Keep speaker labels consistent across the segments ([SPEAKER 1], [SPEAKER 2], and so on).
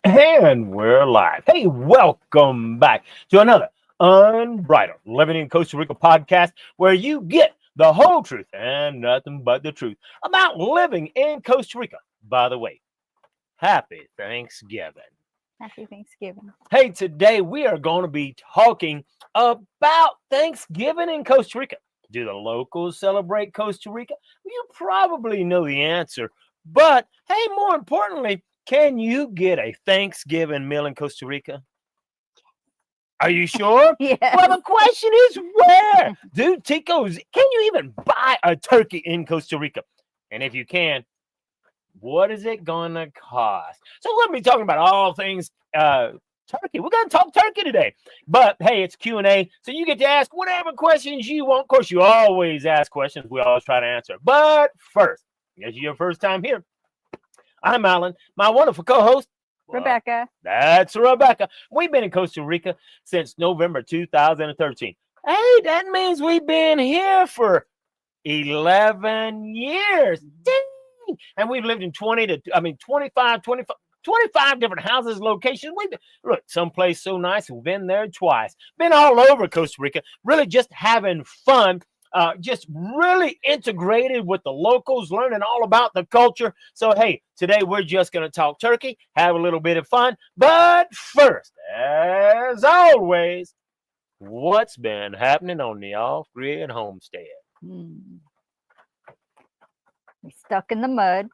[SPEAKER 1] And we're live. Hey, welcome back to another Unbridled Living in Costa Rica podcast where you get the whole truth and nothing but the truth about living in Costa Rica. By the way, happy Thanksgiving.
[SPEAKER 2] Happy Thanksgiving.
[SPEAKER 1] Hey, today we are going to be talking about Thanksgiving in Costa Rica. Do the locals celebrate Costa Rica? You probably know the answer, but hey, more importantly, can you get a Thanksgiving meal in Costa Rica? Are you sure?
[SPEAKER 2] Yes.
[SPEAKER 1] Well, the question is where? Do Ticos, can you even buy a turkey in Costa Rica? And if you can, what is it going to cost? So we're going to be talking about all things turkey. We're going to talk turkey today. But hey, it's Q&A, so you get to ask whatever questions you want. Of course, you always ask questions. We always try to answer. But first, as your first time here, I'm Alan, my wonderful co-host,
[SPEAKER 2] Rebecca.
[SPEAKER 1] That's Rebecca. We've been in Costa Rica since November 2013. Hey, that means we've been here for 11 years. Dang! And we've lived in 25 different houses, locations. Look, someplace so nice. We've been there twice. Been all over Costa Rica, really just having fun. Just really integrated with the locals, learning all about the culture. So, hey, today we're just going to talk turkey, have a little bit of fun. But first, as always, what's been happening on the off-grid homestead?
[SPEAKER 2] We're stuck in the mud.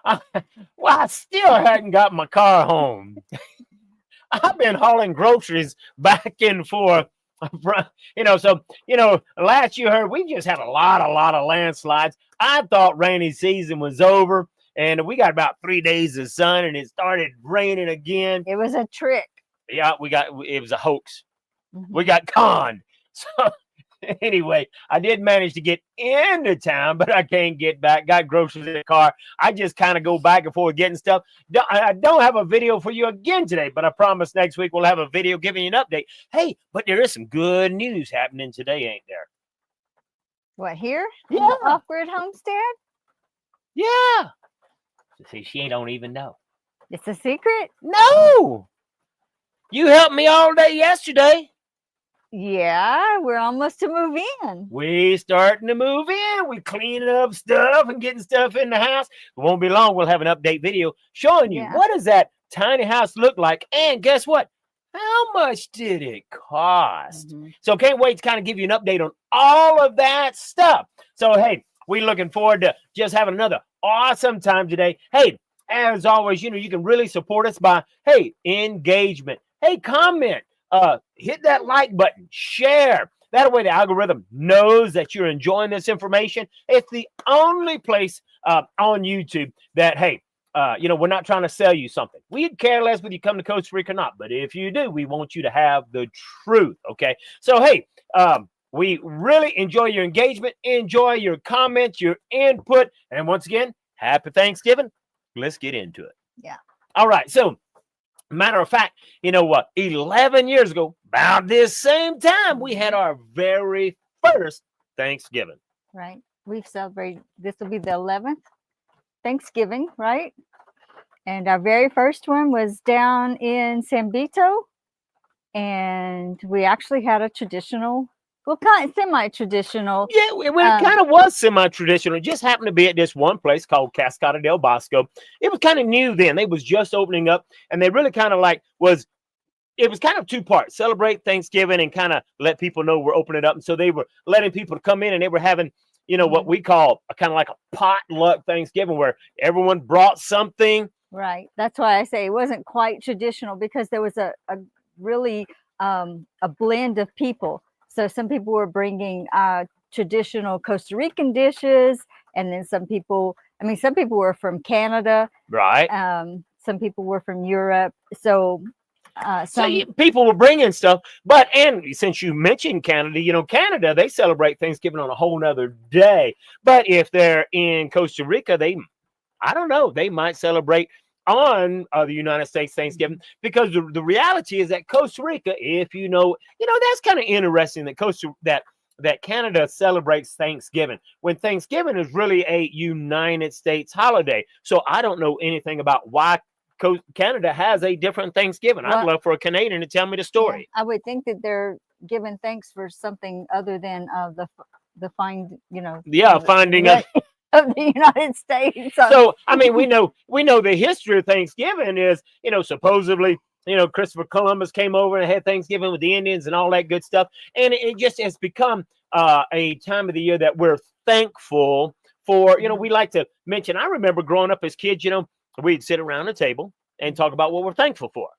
[SPEAKER 1] Well, I still hadn't got my car home. I've been hauling groceries back and forth. Last you heard, we just had a lot of landslides. I thought rainy season was over, and we got about 3 days of sun, and it started raining again.
[SPEAKER 2] It was a trick.
[SPEAKER 1] Yeah, it was a hoax.
[SPEAKER 2] Mm-hmm.
[SPEAKER 1] We got conned. So anyway, I did manage to get into town, but I can't get back. Got groceries in the car. I just kind of go back and forth getting stuff. I don't have a video for you again today, but I promise next week we'll have a video giving you an update. Hey, but there is some good news happening today, ain't there?
[SPEAKER 2] What, here?
[SPEAKER 1] Yeah.
[SPEAKER 2] The off-grid homestead?
[SPEAKER 1] Yeah. See, she don't even know.
[SPEAKER 2] It's a secret?
[SPEAKER 1] No. You helped me all day yesterday.
[SPEAKER 2] Yeah, we're almost to move in.
[SPEAKER 1] We starting to move in. We cleaning up stuff and getting stuff in the house. It won't be long. We'll have an update video showing you what does that tiny house look like. And guess what? How much did it cost?
[SPEAKER 2] Mm-hmm.
[SPEAKER 1] So can't wait to kind of give you an update on all of that stuff. So, hey, we're looking forward to just having another awesome time today. Hey, as always, you can really support us by, hey, engagement. Hey, comment. Hit that like button, share. That way the algorithm knows that you're enjoying this information. It's the only place on YouTube that, hey, we're not trying to sell you something. We'd care less whether you come to Costa Rica or not. But if you do, we want you to have the truth, okay? So, hey, we really enjoy your engagement, enjoy your comments, your input. And once again, happy Thanksgiving. Let's get into it.
[SPEAKER 2] Yeah.
[SPEAKER 1] All right. So, matter of fact, 11 years ago, about this same time, we had our very first Thanksgiving.
[SPEAKER 2] Right. We've celebrated, this will be the 11th Thanksgiving, right? And our very first one was down in San Vito. And we actually had a traditional, kind of semi-traditional.
[SPEAKER 1] Yeah, it kind of was semi-traditional. It just happened to be at this one place called Cascada del Bosco. It was kind of new then. They was just opening up, and they really kind of it was kind of two parts: celebrate Thanksgiving and kind of let people know we're opening it up. And so they were letting people come in, and they were having, what we call kind of like a potluck Thanksgiving, where everyone brought something.
[SPEAKER 2] Right. That's why I say it wasn't quite traditional, because there was a really a blend of people. So some people were bringing traditional Costa Rican dishes, and then some people were from Canada.
[SPEAKER 1] Right.
[SPEAKER 2] Some people were from Europe. So
[SPEAKER 1] people were bringing stuff. And since you mentioned Canada, Canada, they celebrate Thanksgiving on a whole nother day. But if they're in Costa Rica, they might celebrate on the United States Thanksgiving, because the reality is that Costa Rica, if that's kind of interesting that that Canada celebrates Thanksgiving, when Thanksgiving is really a United States holiday. So I don't know anything about why Canada has a different Thanksgiving. I'd love for a Canadian to tell me the story.
[SPEAKER 2] Yeah, I would think that they're giving thanks for something other than the finding of the United States.
[SPEAKER 1] So I mean, we know the history of Thanksgiving is, supposedly, Christopher Columbus came over and had Thanksgiving with the Indians and all that good stuff, and it just has become a time of the year that we're thankful for. We like to mention. I remember growing up as kids, we'd sit around the table and talk about what we're thankful for.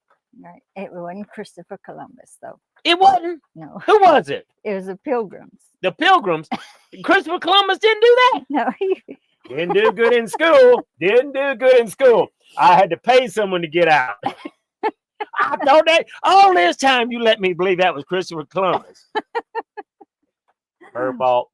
[SPEAKER 2] Right. It wasn't Christopher Columbus, though.
[SPEAKER 1] It wasn't?
[SPEAKER 2] No.
[SPEAKER 1] Who was it?
[SPEAKER 2] It was the Pilgrims.
[SPEAKER 1] The Pilgrims? Christopher Columbus didn't do that?
[SPEAKER 2] No.
[SPEAKER 1] Didn't do good in school. Didn't do good in school. I had to pay someone to get out. I thought that all this time you let me believe that was Christopher Columbus. Her fault.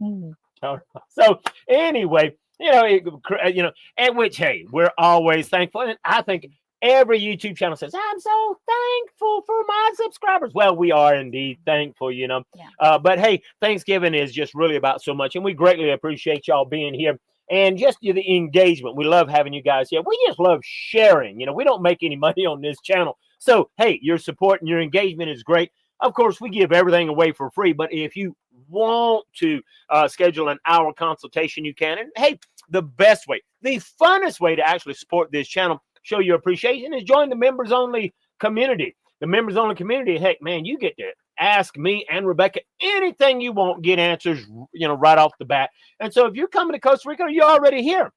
[SPEAKER 1] So anyway, at which, hey, we're always thankful. And I think every YouTube channel says, I'm so thankful for my subscribers. Well, we are indeed thankful, Yeah. But hey, Thanksgiving is just really about so much. And we greatly appreciate y'all being here. And just the engagement. We love having you guys here. We just love sharing. We don't make any money on this channel. So, hey, your support and your engagement is great. Of course, we give everything away for free. But if you want to schedule an hour consultation, you can. And hey, the best way, the funnest way to actually support this channel, show your appreciation, is join the members only community. The members only community, heck, man, you get to ask me and Rebecca anything you want, get answers, right off the bat. And so if you're coming to Costa Rica, you're already here.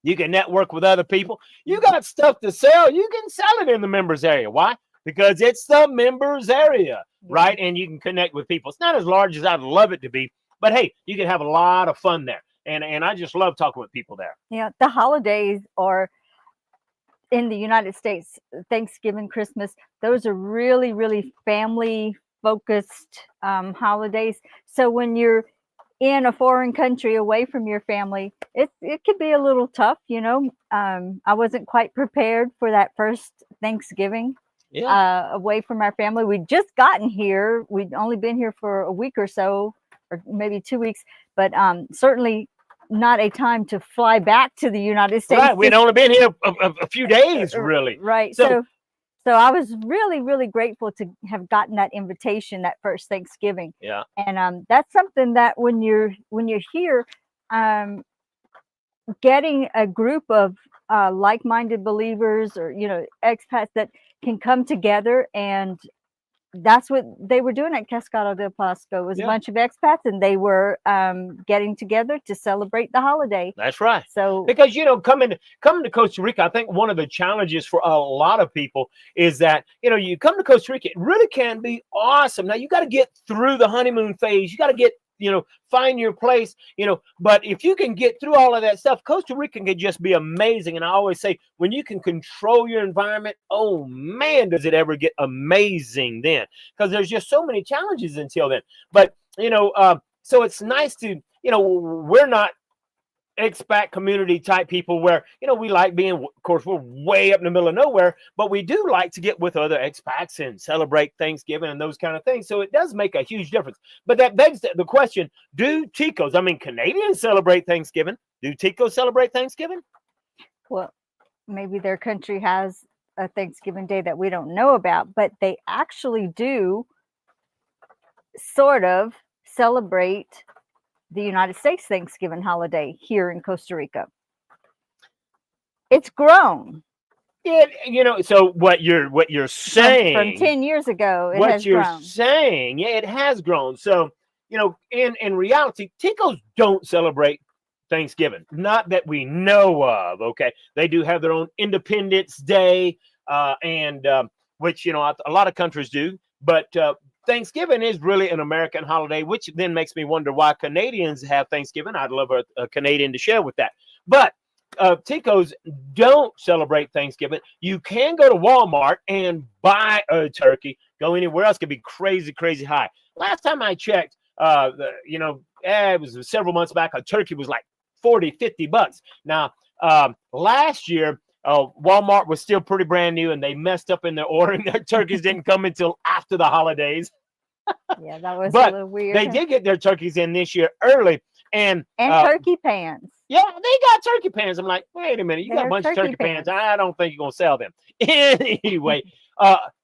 [SPEAKER 1] You can network with other people. You got stuff to sell. You can sell it in the members area. Why? Because it's the members area, right? And you can connect with people. It's not as large as I'd love it to be, but hey, you can have a lot of fun there. And I just love talking with people there.
[SPEAKER 2] Yeah, the holidays are in the United States, Thanksgiving, Christmas, those are really, really family focused holidays. So when you're in a foreign country away from your family, it could be a little tough, I wasn't quite prepared for that first Thanksgiving away from our family. We'd just gotten here. We'd only been here for a week or so, or maybe 2 weeks, but certainly not a time to fly back to the United States.
[SPEAKER 1] Right, we'd only been here a few days, really.
[SPEAKER 2] Right. So I was really, really grateful to have gotten that invitation that first Thanksgiving.
[SPEAKER 1] Yeah.
[SPEAKER 2] And that's something that when you're here, getting a group of like-minded believers or expats that can come together, and that's what they were doing at Cascado del Pasco. It was a bunch of expats, and they were getting together to celebrate the holiday.
[SPEAKER 1] That's right.
[SPEAKER 2] So
[SPEAKER 1] because coming to Costa Rica, I think one of the challenges for a lot of people is that you come to Costa Rica, it really can be awesome. Now you got to get through the honeymoon phase. You got to get find your place, but if you can get through all of that stuff, Costa Rica can just be amazing. And I always say, when you can control your environment, oh man, does it ever get amazing then, because there's just so many challenges until then. But, so it's nice to, we're not expat community type people where, we like being, of course, we're way up in the middle of nowhere, but we do like to get with other expats and celebrate Thanksgiving and those kind of things. So it does make a huge difference. But that begs the question, do Ticos, Canadians celebrate Thanksgiving? Do Ticos celebrate Thanksgiving?
[SPEAKER 2] Well, maybe their country has a Thanksgiving day that we don't know about, but they actually do sort of celebrate the United States Thanksgiving holiday here in Costa Rica. It's grown.
[SPEAKER 1] So what you're saying
[SPEAKER 2] from 10 years ago, it has grown.
[SPEAKER 1] Saying, it has grown. So, in reality, Ticos don't celebrate Thanksgiving. Not that we know of. Okay. They do have their own Independence Day, and which, a lot of countries do, but, Thanksgiving is really an American holiday, which then makes me wonder why Canadians have Thanksgiving. I'd love a Canadian to share with that. But Ticos don't celebrate Thanksgiving. You can go to Walmart and buy a turkey. Go anywhere else, could be crazy, crazy high. Last time I checked, it was several months back, a turkey was like $40-$50. Now, last year, Walmart was still pretty brand new, and they messed up in their ordering. Their turkeys didn't come until after the holidays.
[SPEAKER 2] Yeah, that was a
[SPEAKER 1] But
[SPEAKER 2] little weird.
[SPEAKER 1] they did get their turkeys in this year early, and
[SPEAKER 2] turkey pans.
[SPEAKER 1] yeah, they got turkey pans. I'm like, wait a minute, you got a
[SPEAKER 2] They're
[SPEAKER 1] bunch of turkey
[SPEAKER 2] turkey
[SPEAKER 1] pans. I don't think you're gonna sell them. Anyway,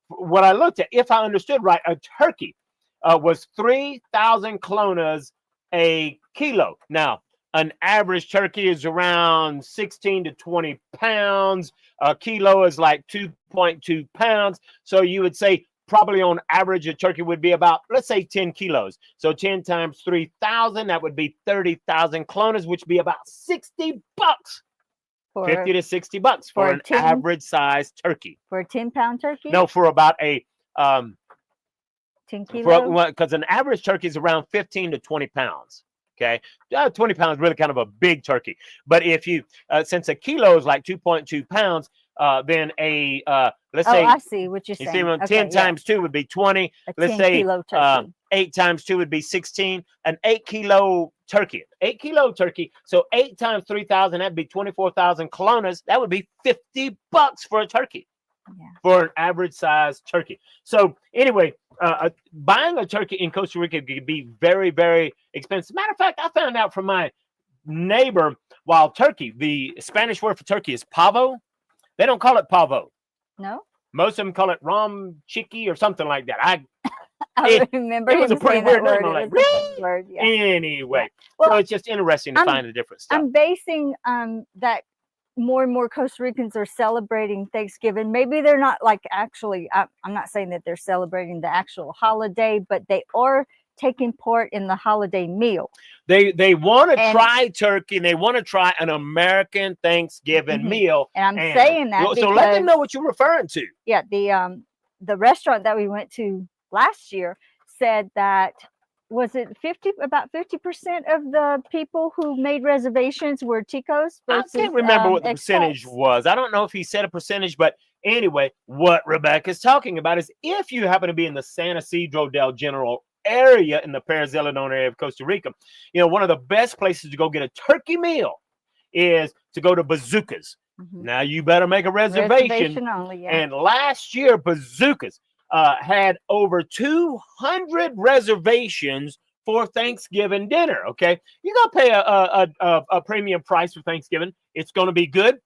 [SPEAKER 1] what I looked at, if I understood right, a turkey was 3,000 colones a kilo. Now, an average turkey is around 16 to 20 pounds. A kilo is like 2.2 pounds. So you would say probably on average, a turkey would be about, let's say 10 kilos. So 10 times 3,000, that would be 30,000 clones, which would be about $60, 50 to $60 for an average size turkey.
[SPEAKER 2] For a 10-pound turkey?
[SPEAKER 1] No, for about a
[SPEAKER 2] 10 kilos?
[SPEAKER 1] Because an average turkey is around 15 to 20 pounds. Okay, 20 pounds is really kind of a big turkey. But if you, since a kilo is like 2.2 pounds, then a let's say,
[SPEAKER 2] I see what you're saying.
[SPEAKER 1] See, 10 times 2 would be 20. Let's say 8 times 2 would be 16. An 8-kilo turkey. 8-kilo turkey. So 8 times 3,000, that'd be 24,000 colones. That would be $50 for a turkey. Yeah. For an average size turkey. So anyway, buying a turkey in Costa Rica could be very, very expensive. Matter of fact, I found out from my neighbor, while turkey, the Spanish word for turkey is pavo. They don't call it pavo.
[SPEAKER 2] No.
[SPEAKER 1] Most of them call it rom chicky or something like that.
[SPEAKER 2] I remember
[SPEAKER 1] it was a pretty weird name. I'm like, really?
[SPEAKER 2] Word, yeah.
[SPEAKER 1] Anyway,
[SPEAKER 2] yeah. Well,
[SPEAKER 1] so it's just interesting to find the different stuff.
[SPEAKER 2] I'm basing that more and more Costa Ricans are celebrating Thanksgiving. Maybe they're not like actually, I'm not saying that they're celebrating the actual holiday, but they are taking part in the holiday meal.
[SPEAKER 1] They want to try turkey, and they want to try an American Thanksgiving meal.
[SPEAKER 2] And I'm saying that
[SPEAKER 1] so let them know what you're referring to.
[SPEAKER 2] Yeah, the restaurant that we went to last year said that about 50% of the people who made reservations were Ticos versus,
[SPEAKER 1] I can't remember what the
[SPEAKER 2] Expats.
[SPEAKER 1] percentage was. I don't know if he said a percentage, but anyway, what Rebecca's talking about is if you happen to be in the San Isidro del General area in the Perez Zeledon area of Costa Rica, one of the best places to go get a turkey meal is to go to Bazookas. Now you better make a reservation
[SPEAKER 2] only, yeah.
[SPEAKER 1] And last year, Bazookas had over 200 reservations for Thanksgiving dinner. Okay, you're gonna pay a premium price for Thanksgiving. It's gonna be good.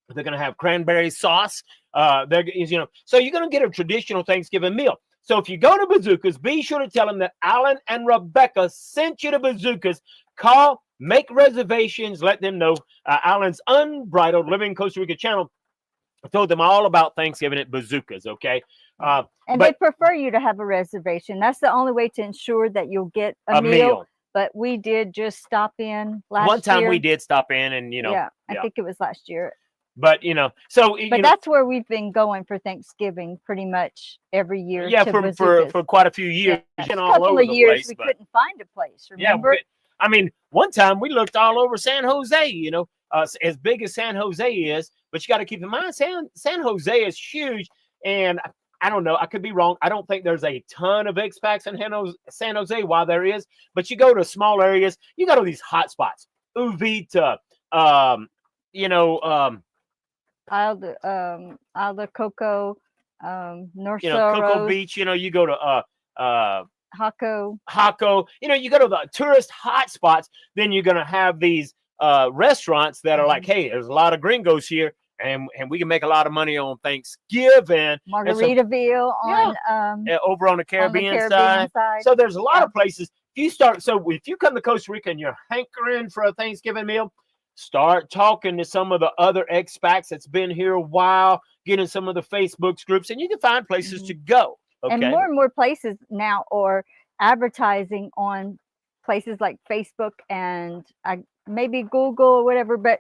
[SPEAKER 1] They're gonna have cranberry sauce. So you're gonna get a traditional Thanksgiving meal. So if you go to Bazookas, be sure to tell them that Alan and Rebecca sent you to Bazookas. Call, make reservations, let them know. Alan's Unbridled Living Costa Rica channel told them all about Thanksgiving at Bazookas. Okay.
[SPEAKER 2] And they prefer you to have a reservation. That's the only way to ensure that you'll get a meal. But we did just stop in last year.
[SPEAKER 1] One time we did stop in, and
[SPEAKER 2] I think it was last year.
[SPEAKER 1] But
[SPEAKER 2] that's where we've been going for Thanksgiving pretty much every year.
[SPEAKER 1] Yeah, for quite a few years.
[SPEAKER 2] Yeah, a couple of years we couldn't find a place. Remember?
[SPEAKER 1] Yeah, one time we looked all over San Jose. As big as San Jose is, but you got to keep in mind San Jose is huge, and I don't know. I could be wrong. I don't think there's a ton of expats in San Jose. While there is, but you go to small areas, you go to these hot spots, Uvita,
[SPEAKER 2] Isle de Coco, North
[SPEAKER 1] Cocoa Beach. You go to
[SPEAKER 2] Jaco.
[SPEAKER 1] You go to the tourist hot spots. Then you're gonna have these restaurants that are like, hey, there's a lot of gringos here, and we can make a lot of money on Thanksgiving.
[SPEAKER 2] Margaritaville
[SPEAKER 1] over on the Caribbean side. So there's a lot of places. If you come to Costa Rica and you're hankering for a Thanksgiving meal, start talking to some of the other expats that's been here a while, get in some of the Facebook groups, and you can find places to go. Okay.
[SPEAKER 2] And more places now are advertising on places like Facebook and maybe Google or whatever. But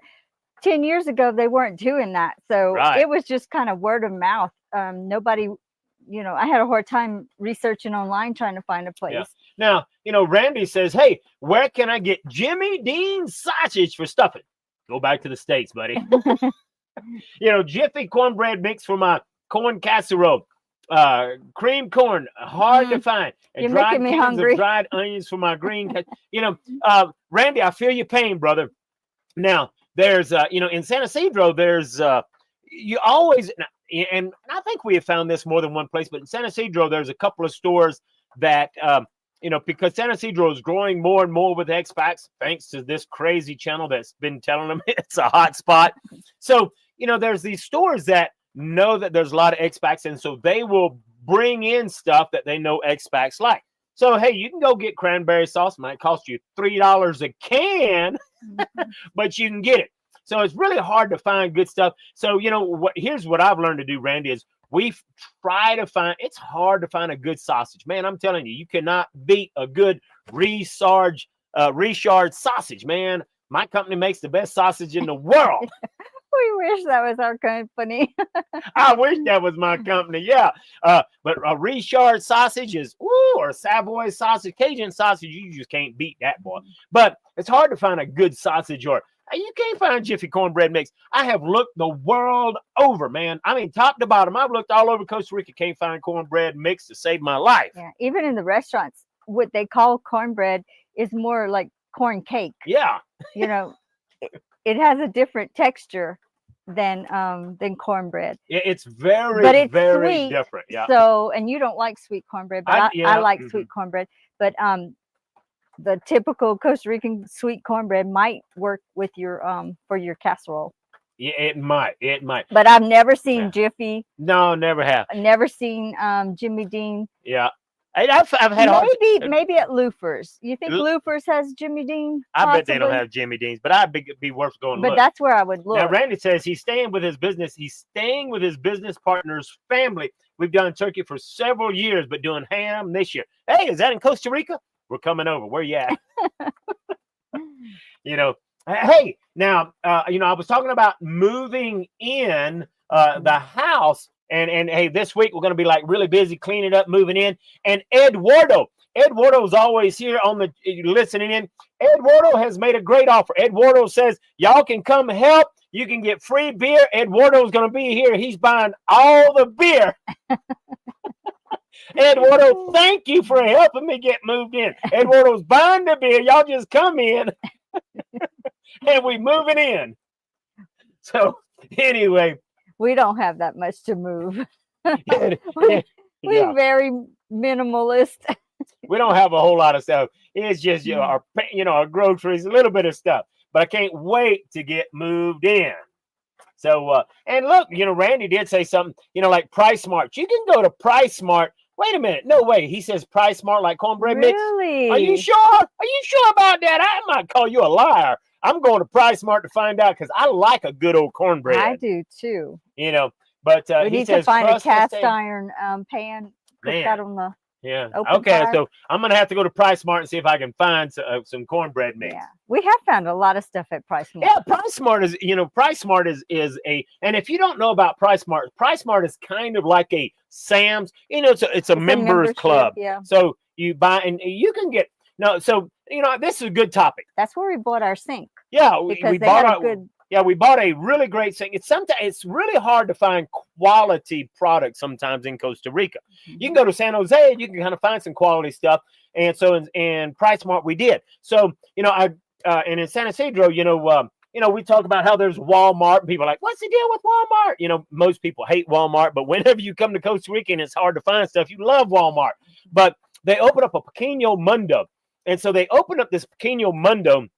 [SPEAKER 2] 10 years ago, they weren't doing that. So It was just kind of word of mouth. Nobody, I had a hard time researching online trying to find a place.
[SPEAKER 1] Yeah. Now, Randy says, hey, where can I get Jimmy Dean sausage for stuffing? Go back to the States, buddy. Jiffy cornbread mix for my corn casserole. Cream corn, hard to find. And
[SPEAKER 2] You're making me hungry.
[SPEAKER 1] Dried onions for my green. Randy, I feel your pain, brother. Now, there's, in San Isidro, there's, you always, and I think we have found this more than one place, but in San Isidro, there's a couple of stores that, because San Ysidro is growing more and more with expats, thanks to this crazy channel that's been telling them it's a hot spot. So, there's these stores that know that there's a lot of expats, and so they will bring in stuff that they know expats like. So, hey, you can go get cranberry sauce. It might cost you $3 a can, but you can get it. So it's really hard to find good stuff. So, here's what I've learned to do, Randy, is it's hard to find a good sausage. Man, I'm telling you, you cannot beat a good reshard sausage, man. My company makes the best sausage in the world.
[SPEAKER 2] We wish that was our company.
[SPEAKER 1] I wish that was my company, yeah. But a reshard sausage is, or a Savoy sausage, Cajun sausage, you just can't beat that, boy. But it's hard to find a good sausage, or you can't find Jiffy cornbread mix. I have looked the world over, man. I mean, top to bottom. I've looked all over Costa Rica, can't find cornbread mix to save my life.
[SPEAKER 2] Yeah, even in the restaurants, what they call cornbread is more like corn cake.
[SPEAKER 1] Yeah.
[SPEAKER 2] It has a different texture than cornbred.
[SPEAKER 1] It's very,
[SPEAKER 2] but it's
[SPEAKER 1] very
[SPEAKER 2] sweet,
[SPEAKER 1] different. Yeah.
[SPEAKER 2] So, and you don't like sweet cornbread, but I like sweet cornbread. But the typical Costa Rican sweet cornbread might work with your for your casserole.
[SPEAKER 1] Yeah, it might.
[SPEAKER 2] But I've never seen Jiffy.
[SPEAKER 1] No, never have.
[SPEAKER 2] I've never seen Jimmy Dean.
[SPEAKER 1] Yeah. I've had
[SPEAKER 2] maybe at Loofers. You think Loofers has Jimmy Dean?
[SPEAKER 1] I bet they don't have Jimmy Dean's, but I'd be worth going.
[SPEAKER 2] But that's where I would look.
[SPEAKER 1] Now, Randy says he's staying with his business. He's staying with his business partner's family. We've done turkey for several years, but doing ham this year. Hey, is that in Costa Rica? We're coming over. Where you at? Hey, now, I was talking about moving in the house. And hey, this week we're going to be like really busy cleaning up, moving in. And Eduardo's always here on the listening in. Eduardo has made a great offer. Eduardo says y'all can come help. You can get free beer. Eduardo's going to be here. He's buying all the beer. Eduardo, thank you for helping me get moved in. Eduardo's buying the beer. Y'all just come in, and we moving in. So anyway.
[SPEAKER 2] We don't have that much to move. We're very minimalist.
[SPEAKER 1] We don't have a whole lot of stuff. It's just our groceries, a little bit of stuff. But I can't wait to get moved in. So and look, Randy did say something. Like Price Smart. You can go to Price Smart. Wait a minute. No way. He says Price Smart like cornbread mix.
[SPEAKER 2] Really?
[SPEAKER 1] Are you sure? Are you sure about that? I might call you a liar. I'm going to Price Smart to find out because I like a good old cornbread.
[SPEAKER 2] I do too.
[SPEAKER 1] But
[SPEAKER 2] we need to find a cast iron pan. Put that on the open fire.
[SPEAKER 1] So I'm gonna have to go to Price Smart and see if I can find some cornbread mix.
[SPEAKER 2] Yeah, we have found a lot of stuff at Price Smart.
[SPEAKER 1] Yeah, Price Smart is Price Smart is a, and if you don't know about Price Smart is kind of like a Sam's. It's a members club.
[SPEAKER 2] Yeah.
[SPEAKER 1] So you buy and you can get. No, so this is a good topic.
[SPEAKER 2] That's where we bought our sink.
[SPEAKER 1] Yeah, we bought a really great sink. It's really hard to find quality products sometimes in Costa Rica. Mm-hmm. You can go to San Jose, you can kind of find some quality stuff, and so in Price Smart we did. So and in San Ysidro, we talk about how there's Walmart, and people are like, what's the deal with Walmart? Most people hate Walmart, but whenever you come to Costa Rica and it's hard to find stuff, you love Walmart. But they open up a Pequeño Mundo. And so they opened up this Pequeño Mundo,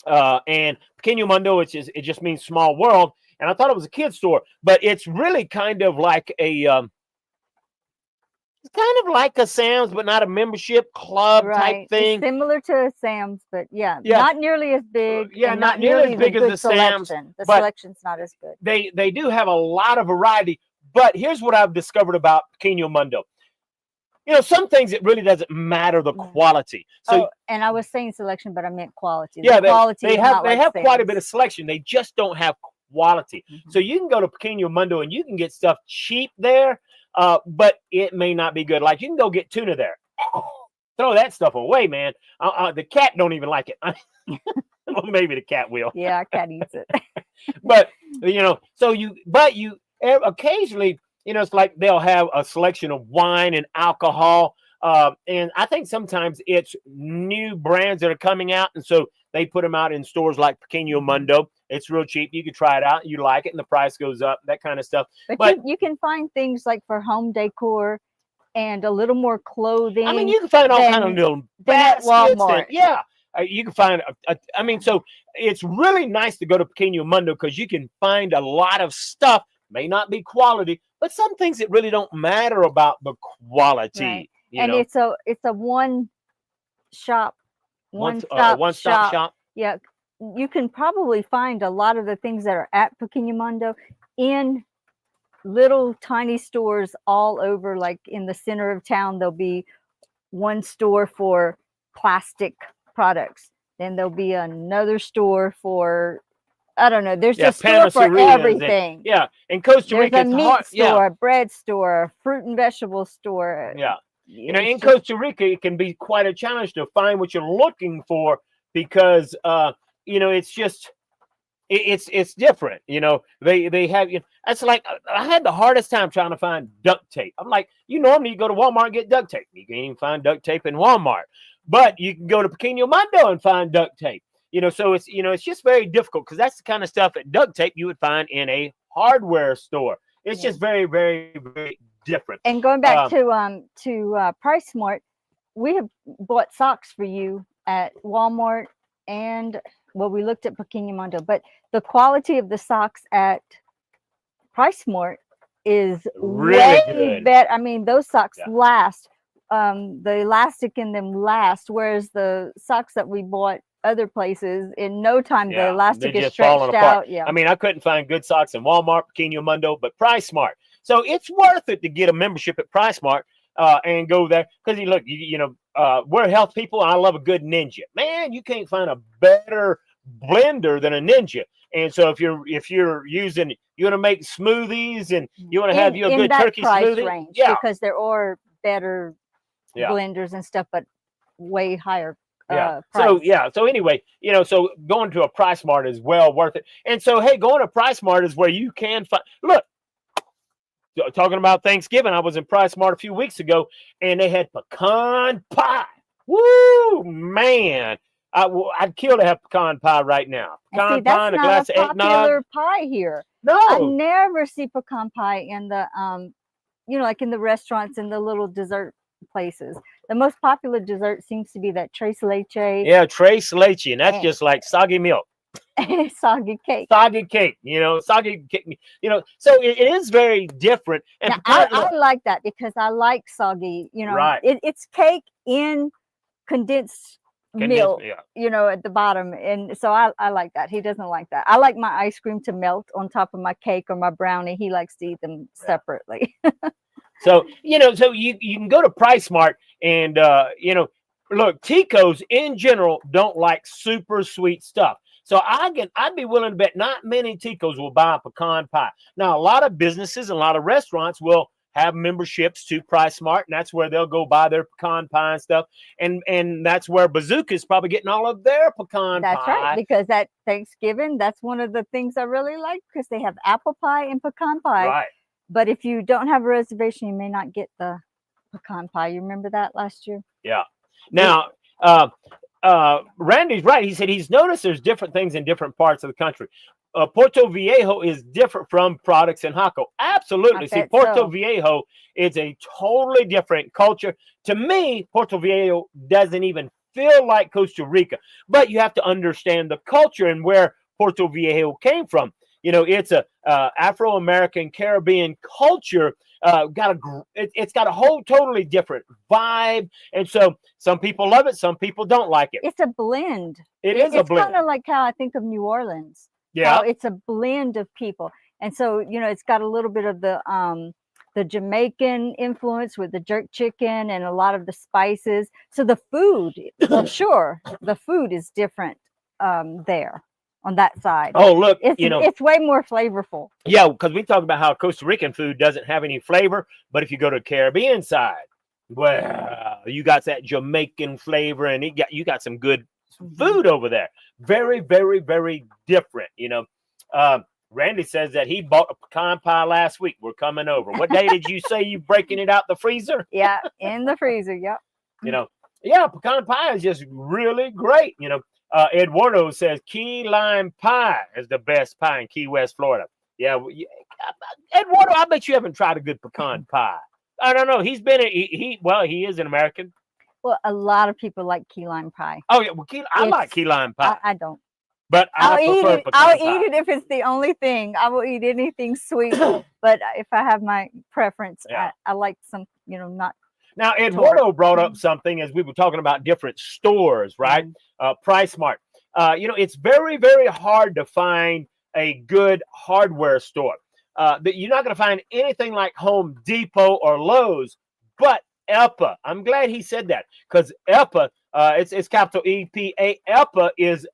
[SPEAKER 1] and Pequeño Mundo, it just means small world. And I thought it was a kid's store, but it's really kind of like a Sam's, but not a membership club type thing.
[SPEAKER 2] It's similar to a Sam's, but not nearly as big.
[SPEAKER 1] Not nearly as big as the Sam's.
[SPEAKER 2] The selection's not as good.
[SPEAKER 1] They do have a lot of variety, but here's what I've discovered about Pequeño Mundo. Some things it really doesn't matter the quality. So,
[SPEAKER 2] and I was saying selection, but I meant quality.
[SPEAKER 1] They
[SPEAKER 2] have
[SPEAKER 1] quite a bit of selection. They just don't have quality. Mm-hmm. So you can go to Pequeño Mundo and you can get stuff cheap there, but it may not be good. Like you can go get tuna there. Throw that stuff away, man. The cat don't even like it. Well, maybe the cat will.
[SPEAKER 2] Yeah, cat eats it.
[SPEAKER 1] But occasionally. It's like they'll have a selection of wine and alcohol. And I think sometimes it's new brands that are coming out. And so they put them out in stores like Pequeño Mundo. It's real cheap. You can try it out. You like it and the price goes up, that kind of stuff.
[SPEAKER 2] But you can find things like for home decor and a little more clothing.
[SPEAKER 1] I mean, you can find all kind of little
[SPEAKER 2] than at
[SPEAKER 1] baskets.
[SPEAKER 2] Walmart.
[SPEAKER 1] Yeah, you can find. I mean, so it's really nice to go to Pequeño Mundo because you can find a lot of stuff. May not be quality, but some things that really don't matter about the quality.
[SPEAKER 2] Right.
[SPEAKER 1] You
[SPEAKER 2] And
[SPEAKER 1] know?
[SPEAKER 2] it's a one stop
[SPEAKER 1] one-stop shop.
[SPEAKER 2] Yeah, you can probably find a lot of the things that are at Pequeño Mundo in little tiny stores all over. Like in the center of town, there'll be one store for plastic products. Then there'll be another store for, I don't know. There's a store for everything.
[SPEAKER 1] In Costa Rica,
[SPEAKER 2] there's a meat store,
[SPEAKER 1] a
[SPEAKER 2] bread store, fruit and vegetable store.
[SPEAKER 1] Yeah. In Costa Rica, it can be quite a challenge to find what you're looking for because, it's just, it's different. They have, that's like, I had the hardest time trying to find duct tape. I'm like, normally you go to Walmart and get duct tape. You can't even find duct tape in Walmart, but you can go to Pequeño Mundo and find duct tape. So it's just very difficult because that's the kind of stuff that duct tape you would find in a hardware store. It's just very, very, very different.
[SPEAKER 2] And going back to Price Smart, we have bought socks for you at Walmart and we looked at Pequeño Mundo, but the quality of the socks at Price Smart is
[SPEAKER 1] really
[SPEAKER 2] way better. I mean, those socks last. The elastic in them lasts, whereas the socks that we bought other places, in no time the elastic is stretched out.
[SPEAKER 1] I mean, I couldn't find good socks in Walmart, Pequeño Mundo, but Price Smart. So it's worth it to get a membership at Price Smart and go there because we're health people. And I love a good Ninja. Man, you can't find a better blender than a Ninja. And so if you're using, you want to make smoothies and you want to have you a good turkey smoothie,
[SPEAKER 2] range, because there are better blenders and stuff, but way higher. Price.
[SPEAKER 1] So anyway, so going to a Price Smart is well worth it. And so, hey, going to Price Smart is where you can find, look, talking about Thanksgiving, I was in Price Smart a few weeks ago and they had pecan pie. Woo, man. I'd kill to have pecan pie right now. Pecan pie and a glass of eggnog. That's not a popular
[SPEAKER 2] pie here.
[SPEAKER 1] No.
[SPEAKER 2] I never see pecan pie in the, like in the restaurants and the little dessert places. The most popular dessert seems to be that tres leche.
[SPEAKER 1] Yeah, tres leche, and that's just like soggy milk.
[SPEAKER 2] Soggy cake.
[SPEAKER 1] Soggy cake, soggy cake, so it is very different. And
[SPEAKER 2] now, I like that because I like soggy,
[SPEAKER 1] right.
[SPEAKER 2] It's cake in condensed milk, at the bottom. And so I like that. He doesn't like that. I like my ice cream to melt on top of my cake or my brownie. He likes to eat them separately.
[SPEAKER 1] So, so you can go to Price Smart and, look, Ticos in general don't like super sweet stuff. So I'd be willing to bet not many Ticos will buy a pecan pie. Now, a lot of businesses and a lot of restaurants will have memberships to Price Smart, and that's where they'll go buy their pecan pie and stuff. And that's where Bazooka is probably getting all of their pecan pie.
[SPEAKER 2] That's right, because at Thanksgiving, that's one of the things I really like because they have apple pie and pecan pie.
[SPEAKER 1] Right.
[SPEAKER 2] But if you don't have a reservation, you may not get the pecan pie. You remember that last year?
[SPEAKER 1] Yeah. Now, Randy's right. He said he's noticed there's different things in different parts of the country. Puerto Viejo is different from products in Jaco. Absolutely. See, Puerto Viejo is a totally different culture. To me, Puerto Viejo doesn't even feel like Costa Rica. But you have to understand the culture and where Puerto Viejo came from. It's a Afro-American Caribbean culture. It's got a whole totally different vibe, and so some people love it, some people don't like it.
[SPEAKER 2] It's a blend.
[SPEAKER 1] It's a blend.
[SPEAKER 2] It's kind of like how I think of New Orleans.
[SPEAKER 1] Yeah,
[SPEAKER 2] it's a blend of people, and so it's got a little bit of the Jamaican influence with the jerk chicken and a lot of the spices. So the food, well, sure, the food is different there. On that side.
[SPEAKER 1] Oh, look,
[SPEAKER 2] it's way more flavorful.
[SPEAKER 1] Yeah, because we talk about how Costa Rican food doesn't have any flavor, but if you go to the Caribbean side, well, you got that Jamaican flavor, and you got some good food over there. Very, very, very different. Randy says that he bought a pecan pie last week. We're coming over. What day did you say you breaking it out the freezer?
[SPEAKER 2] Yeah, in the freezer. Yep.
[SPEAKER 1] Pecan pie is just really great. Eduardo says key lime pie is the best pie in Key West, Florida. Yeah, Eduardo, I bet you haven't tried a good pecan pie. I don't know. He's been well, he is an American.
[SPEAKER 2] Well, a lot of people like key lime pie.
[SPEAKER 1] Oh yeah, well, I like key lime pie.
[SPEAKER 2] I don't.
[SPEAKER 1] But
[SPEAKER 2] I'll eat it. I'll eat
[SPEAKER 1] it
[SPEAKER 2] if it's the only thing. I will eat anything sweet. But if I have my preference, I like some, not.
[SPEAKER 1] Now, Eduardo brought up something as we were talking about different stores, right? Price Mart. It's very, very hard to find a good hardware store. You're not going to find anything like Home Depot or Lowe's, but EPA. I'm glad he said that, because EPA, it's capital EPA. EPA is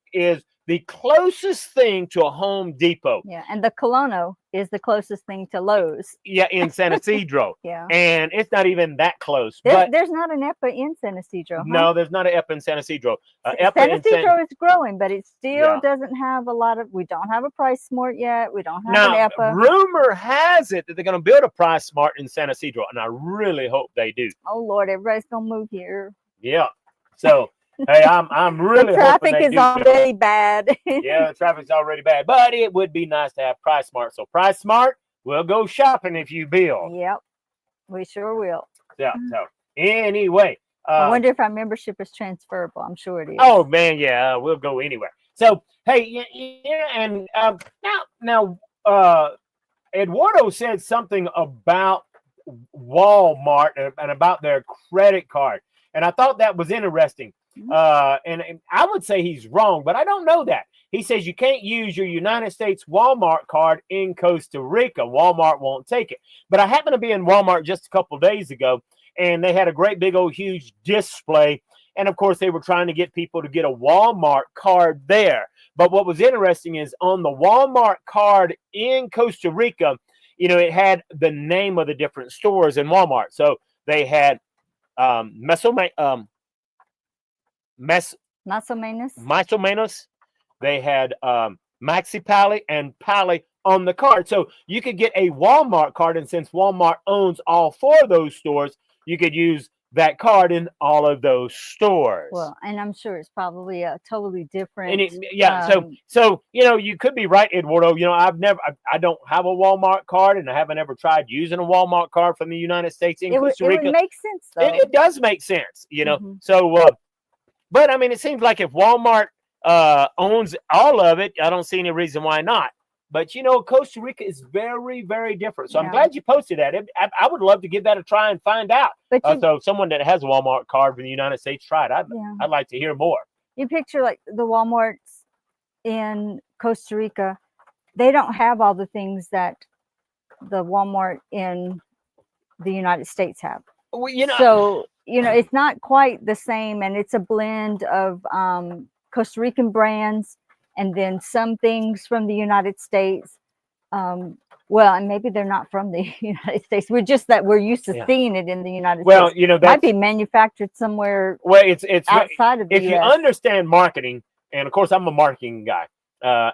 [SPEAKER 1] the closest thing to a Home Depot.
[SPEAKER 2] Yeah, and the Colono is the closest thing to Lowe's.
[SPEAKER 1] Yeah, in San Isidro.
[SPEAKER 2] Yeah.
[SPEAKER 1] And it's not even that close.
[SPEAKER 2] There's not an EPA in San Isidro. Huh?
[SPEAKER 1] No, there's not an EPA in San Isidro.
[SPEAKER 2] San Isidro is growing, but it still doesn't have a lot of, we don't have a Price Smart yet. We don't have an EPA.
[SPEAKER 1] Rumor has it that they're going to build a Price Smart in San Isidro, and I really hope they do.
[SPEAKER 2] Oh, Lord, everybody's going to move here.
[SPEAKER 1] Yeah. So... Hey, I'm really
[SPEAKER 2] the traffic is already bad.
[SPEAKER 1] Yeah, the traffic's already bad, but it would be nice to have Price Smart. So Price Smart, we'll go shopping if you build.
[SPEAKER 2] Yep, we sure will.
[SPEAKER 1] Yeah. So anyway,
[SPEAKER 2] I wonder if our membership is transferable. I'm sure it is.
[SPEAKER 1] Oh man, yeah, we'll go anywhere. So hey, and now, Eduardo said something about Walmart and about their credit card, and I thought that was interesting. And I would say he's wrong, but I don't know that. He says you can't use your United States Walmart card in Costa Rica. Walmart won't take it. But I happened to be in Walmart just a couple of days ago, and they had a great big old huge display. And of course, they were trying to get people to get a Walmart card there. But what was interesting is on the Walmart card in Costa Rica, it had the name of the different stores in Walmart. So they had Más o menos. They had Maxi Pali and Pali on the card. So you could get a Walmart card, and since Walmart owns all four of those stores, you could use that card in all of those stores.
[SPEAKER 2] Well, and I'm sure it's probably a totally different.
[SPEAKER 1] And so you could be right, Eduardo. I don't have a Walmart card, and I haven't ever tried using a Walmart card from the United States in Costa Rica.
[SPEAKER 2] It would make sense, though.
[SPEAKER 1] It does make sense, So, but I mean, it seems like if Walmart owns all of it, I don't see any reason why not. But Costa Rica is very, very different. So I'm glad you posted that. I would love to give that a try and find out. So someone that has a Walmart card from the United States tried. I'd like to hear more.
[SPEAKER 2] You picture like the Walmarts in Costa Rica, they don't have all the things that the Walmart in the United States have.
[SPEAKER 1] Well,
[SPEAKER 2] so it's not quite the same, and it's a blend of Costa Rican brands and then some things from the United States. And maybe they're not from the United States. We're just that we're used to seeing it in the United States. That might be manufactured somewhere.
[SPEAKER 1] Well, it's
[SPEAKER 2] outside of the
[SPEAKER 1] US.
[SPEAKER 2] If
[SPEAKER 1] you understand marketing, and of course I'm a marketing guy,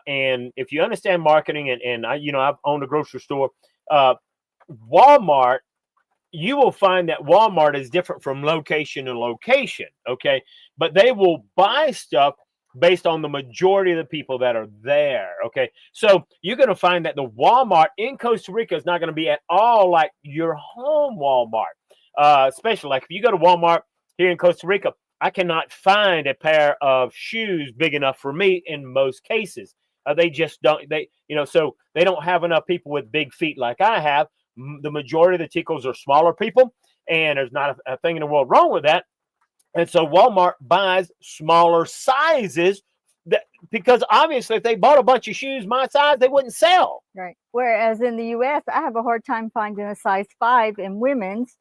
[SPEAKER 1] and if you understand marketing, and I've owned a grocery store, Walmart. You will find that Walmart is different from location to location, okay? But they will buy stuff based on the majority of the people that are there, okay? So you're going to find that the Walmart in Costa Rica is not going to be at all like your home Walmart, especially like if you go to Walmart here in Costa Rica, I cannot find a pair of shoes big enough for me in most cases. They just don't, so they don't have enough people with big feet like I have. The majority of the Ticos are smaller people, and there's not a thing in the world wrong with that. And so Walmart buys smaller sizes because obviously if they bought a bunch of shoes my size, they wouldn't sell.
[SPEAKER 2] Right. Whereas in the U.S., I have a hard time finding a size 5 in women's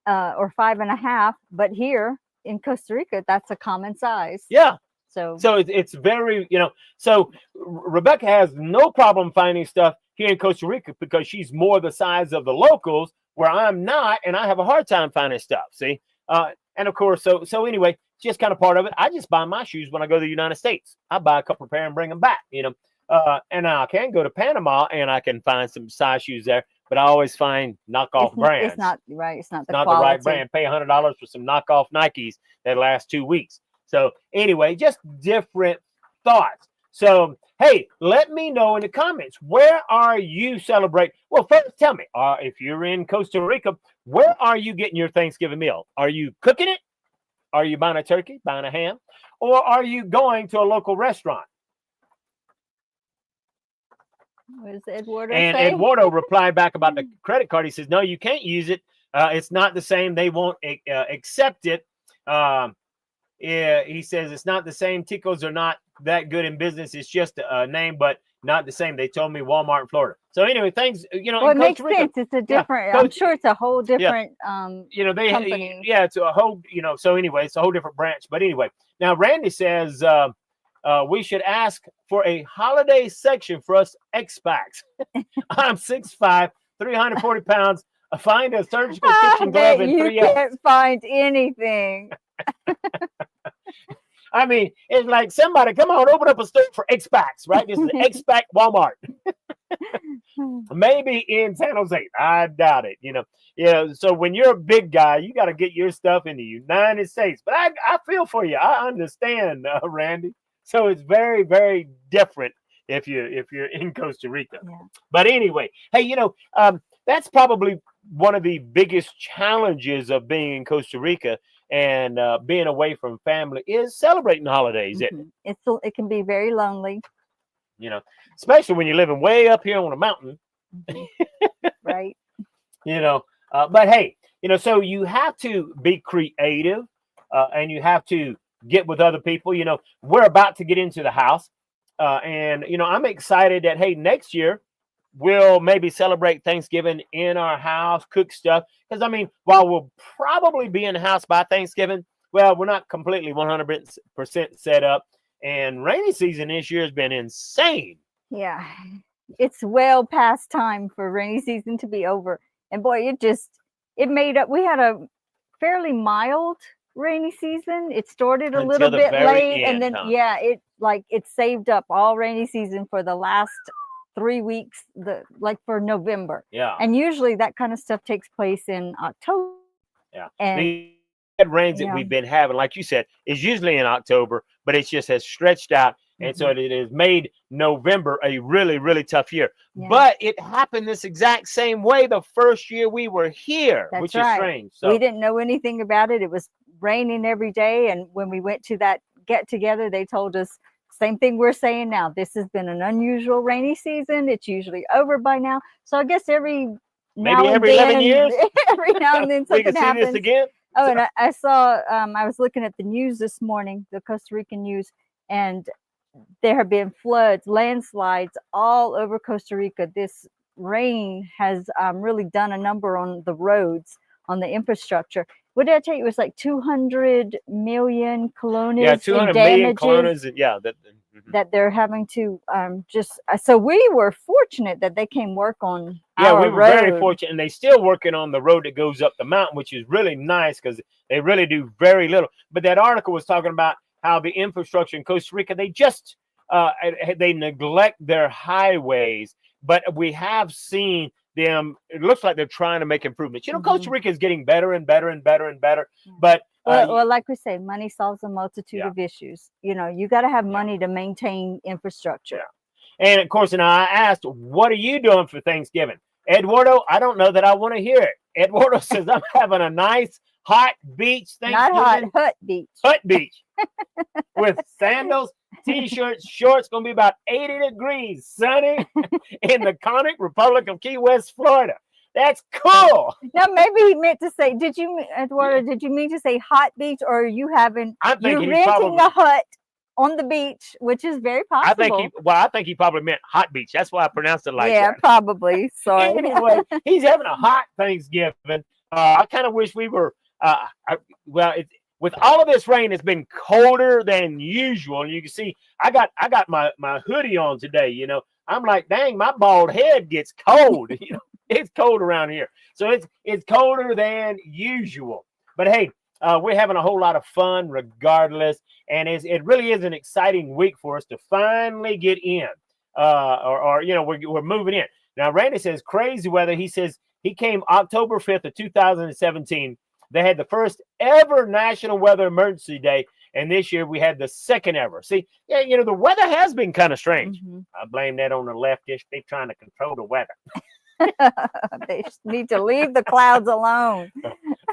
[SPEAKER 2] or 5.5. But here in Costa Rica, that's a common size.
[SPEAKER 1] Yeah.
[SPEAKER 2] So
[SPEAKER 1] it's very, so Rebecca has no problem finding stuff here in Costa Rica because she's more the size of the locals, where I'm not, and I have a hard time finding stuff. See, and of course, so anyway, just kind of part of it. I just buy my shoes when I go to the United States. I buy a couple of pair and bring them back. And I can go to Panama and I can find some size shoes there, but I always find knockoff brands.
[SPEAKER 2] It's not right. It's not the
[SPEAKER 1] quality. The right brand. Pay $100 for some knockoff Nikes that last 2 weeks. So anyway, just different thoughts. So hey, let me know in the comments, where are you celebrating? Well, first tell me, if you're in Costa Rica, where are you getting your Thanksgiving meal? Are you cooking it? Are you buying a turkey, buying a ham? Or are you going to a local restaurant?
[SPEAKER 2] What does Eduardo
[SPEAKER 1] And
[SPEAKER 2] say?
[SPEAKER 1] Eduardo replied back about the credit card. He says, no, you can't use it. It's not the same. They won't accept it. He says it's not the same. Ticos are not that good in business. It's just a name, but not the same. They told me Walmart in Florida. So anyway, things,
[SPEAKER 2] Well, it makes sense. It's a different, I'm sure it's a whole different company.
[SPEAKER 1] Yeah, it's a whole, so anyway, it's a whole different branch. But anyway, now Randy says we should ask for a holiday section for us expats. I'm 6'5", 340 pounds. Find a surgical kitchen glove in 3
[SPEAKER 2] You can't find anything.
[SPEAKER 1] I mean, it's like somebody, come on, open up a store for expats, right? This is expat Walmart. Maybe in San Jose. I doubt it, So when you're a big guy, you got to get your stuff in the United States. But I feel for you. I understand, Randy. So it's very, very different if you're in Costa Rica. Yeah. But anyway, hey, that's probably one of the biggest challenges of being in Costa Rica and being away from family is celebrating holidays.
[SPEAKER 2] Mm-hmm. It can be very lonely.
[SPEAKER 1] Especially when you're living way up here on a mountain.
[SPEAKER 2] Mm-hmm. Right.
[SPEAKER 1] But hey, so you have to be creative and you have to get with other people. We're about to get into the house and, I'm excited that, hey, next year we'll maybe celebrate Thanksgiving in our house, cook stuff. Because, I mean, while we'll probably be in the house by Thanksgiving, well, we're not completely 100% set up. And rainy season this year has been insane.
[SPEAKER 2] Yeah, it's well past time for rainy season to be over. And boy, it made up. We had a fairly mild rainy season. It started a little bit late, and then it saved up all rainy season for the last 3 weeks, for November.
[SPEAKER 1] Yeah.
[SPEAKER 2] And usually that kind of stuff takes place in October.
[SPEAKER 1] Yeah.
[SPEAKER 2] And
[SPEAKER 1] the rains that we've been having, like you said, is usually in October, but it just has stretched out. And so it has made November a really, really tough year. Yeah. But it happened this exact same way the first year we were here, which is strange. So
[SPEAKER 2] we didn't know anything about it. It was raining every day. And when we went to that get together, they told us same thing we're saying now. This has been an unusual rainy season. It's usually over by now. So I guess every
[SPEAKER 1] 11 years,
[SPEAKER 2] every now and then something
[SPEAKER 1] we can
[SPEAKER 2] happens.
[SPEAKER 1] See this again.
[SPEAKER 2] Oh, and I saw, I was looking at the news this morning, the Costa Rican news, and there have been floods, landslides all over Costa Rica. This rain has really done a number on the roads, on the infrastructure. What did I tell you? It was like 200 million colones.
[SPEAKER 1] Yeah, 200 million colones. Yeah,
[SPEAKER 2] that they're having to so we were fortunate that they came work on our
[SPEAKER 1] we were
[SPEAKER 2] road.
[SPEAKER 1] Very fortunate, and they're still working on the road that goes up the mountain, which is really nice because they really do very little. But that article was talking about how the infrastructure in Costa Rica, they just they neglect their highways, but we have seen them. It looks like they're trying to make improvements. Costa Rica is getting better and better and better and better, but
[SPEAKER 2] well, like we say, money solves a multitude of issues. You got to have money to maintain infrastructure.
[SPEAKER 1] Yeah. And of course, I asked, what are you doing for Thanksgiving? Eduardo, I don't know that I want to hear it. Eduardo says, I'm having a nice hot beach Thanksgiving.
[SPEAKER 2] Not hot, hut beach.
[SPEAKER 1] Hut beach. With sandals, t-shirts, shorts. Going to be about 80 degrees, sunny in the Conic Republic of Key West, Florida. That's cool.
[SPEAKER 2] Now, maybe he meant to say, Eduardo, did you mean to say hot beach, or are you renting a hut on the beach, which is very possible.
[SPEAKER 1] I think he probably meant hot beach. That's why I pronounced it like that.
[SPEAKER 2] Yeah, probably. Sorry.
[SPEAKER 1] Anyway, he's having a hot Thanksgiving. I kind of wish we were, with all of this rain, it's been colder than usual. And you can see, I got my hoodie on today, I'm like, dang, my bald head gets cold. It's cold around here. So it's colder than usual. But hey, we're having a whole lot of fun regardless. And it really is an exciting week for us to finally get in. We're moving in. Now, Randy says crazy weather. He says he came October 5th of 2017. They had the first ever National Weather Emergency Day. And this year we had the second ever. See, yeah, you know, the weather has been kind of strange.
[SPEAKER 2] Mhm.
[SPEAKER 1] I blame that on the leftists. They're trying to control the weather.
[SPEAKER 2] They just need to leave the clouds alone.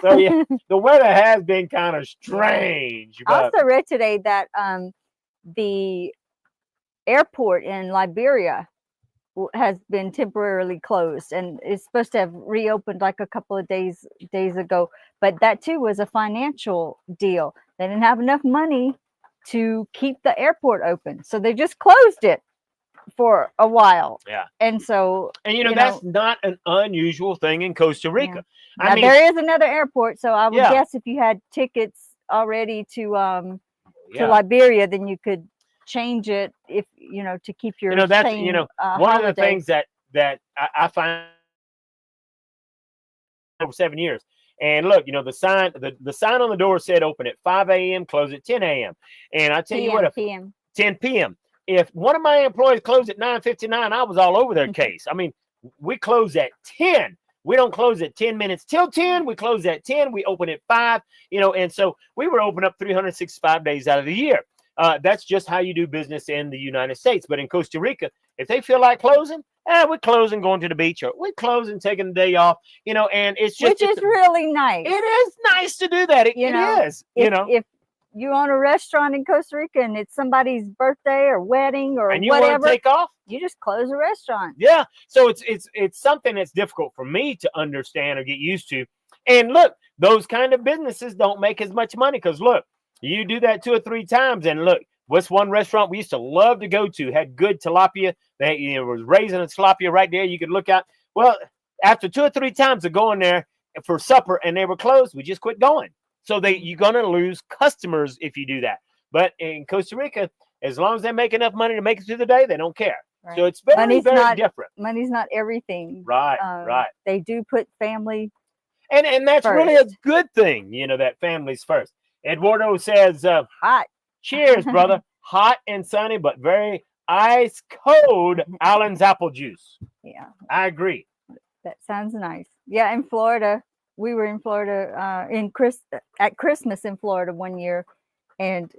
[SPEAKER 1] So yeah, the weather has been kind of strange.
[SPEAKER 2] I
[SPEAKER 1] But
[SPEAKER 2] also read today that the airport in Liberia has been temporarily closed and is supposed to have reopened like a couple of days ago. But that too was a financial deal. They didn't have enough money to keep the airport open, so they just closed it for a while.
[SPEAKER 1] yeah,
[SPEAKER 2] And so,
[SPEAKER 1] and you know that's not an unusual thing in Costa Rica.
[SPEAKER 2] now
[SPEAKER 1] I mean,
[SPEAKER 2] there is another airport, so I would
[SPEAKER 1] Yeah.
[SPEAKER 2] guess if you had tickets already to
[SPEAKER 1] yeah.
[SPEAKER 2] Liberia, then you could change it if to keep your
[SPEAKER 1] that's
[SPEAKER 2] same,
[SPEAKER 1] one
[SPEAKER 2] holiday.
[SPEAKER 1] of the things that I find over 7 years. And look, the sign on the door said open at 5 a.m., close at 10 a.m. And I tell you what, if
[SPEAKER 2] PM.
[SPEAKER 1] 10 p.m. If one of my employees closed at 9:59, I was all over their case. I mean, we close at 10. We don't close at 10 minutes till 10. We close at 10. We open at 5. And so we were open up 365 days out of the year. That's just how you do business in the United States. But in Costa Rica, if they feel like closing, we're closing, going to the beach, or we're closing, taking the day off, and it's just,
[SPEAKER 2] Which is really nice.
[SPEAKER 1] it is nice to do that. It is,
[SPEAKER 2] If you own a restaurant in Costa Rica and it's somebody's birthday or wedding or
[SPEAKER 1] and you want
[SPEAKER 2] whatever,
[SPEAKER 1] to take off,
[SPEAKER 2] you just close the restaurant.
[SPEAKER 1] yeah. So it's something that's difficult for me to understand or get used to. And look, those kind of businesses don't make as much money because look, you do that 2 or 3 times, and look, what's one restaurant we used to love to go to, had good tilapia. They was raising a tilapia right there. You could look out. Well, after 2 or 3 times of going there for supper and they were closed, we just quit going. So you're gonna lose customers if you do that. But in Costa Rica, as long as they make enough money to make it through the day, they don't care.
[SPEAKER 2] Right.
[SPEAKER 1] So it's very different.
[SPEAKER 2] Money's not everything.
[SPEAKER 1] Right, right.
[SPEAKER 2] They do put family
[SPEAKER 1] And that's
[SPEAKER 2] first.
[SPEAKER 1] really a good thing, that family's first. Eduardo says,
[SPEAKER 2] hot.
[SPEAKER 1] cheers, brother. Hot and sunny, but very ice cold Allen's apple juice.
[SPEAKER 2] Yeah,
[SPEAKER 1] I agree.
[SPEAKER 2] that sounds nice. Yeah, in Florida, we were in Florida at Christmas in Florida one year, and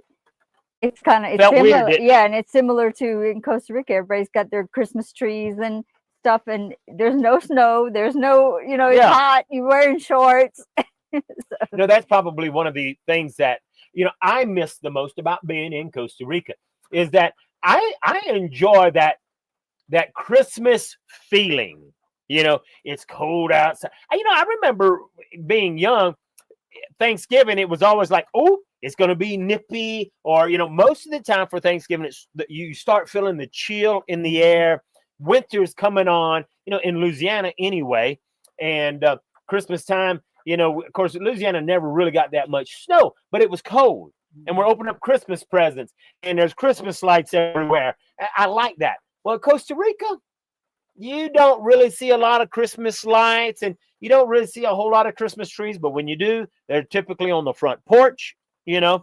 [SPEAKER 2] it's
[SPEAKER 1] Felt
[SPEAKER 2] similar.
[SPEAKER 1] weird,
[SPEAKER 2] Yeah, and it's similar to in Costa Rica. Everybody's got their Christmas trees and stuff, and there's no snow. There's no, it's hot. You're wearing shorts. So.
[SPEAKER 1] That's probably one of the things that I miss the most about being in Costa Rica is that I enjoy that Christmas feeling. It's cold outside. I remember being young, Thanksgiving, it was always like, oh, it's going to be nippy, or most of the time for Thanksgiving, you start feeling the chill in the air. Winter's coming on, in Louisiana anyway, and Christmas time. Of course, Louisiana never really got that much snow, but it was cold. And we're opening up Christmas presents, and there's Christmas lights everywhere. I like that. Well, Costa Rica, you don't really see a lot of Christmas lights, and you don't really see a whole lot of Christmas trees. But when you do, they're typically on the front porch, and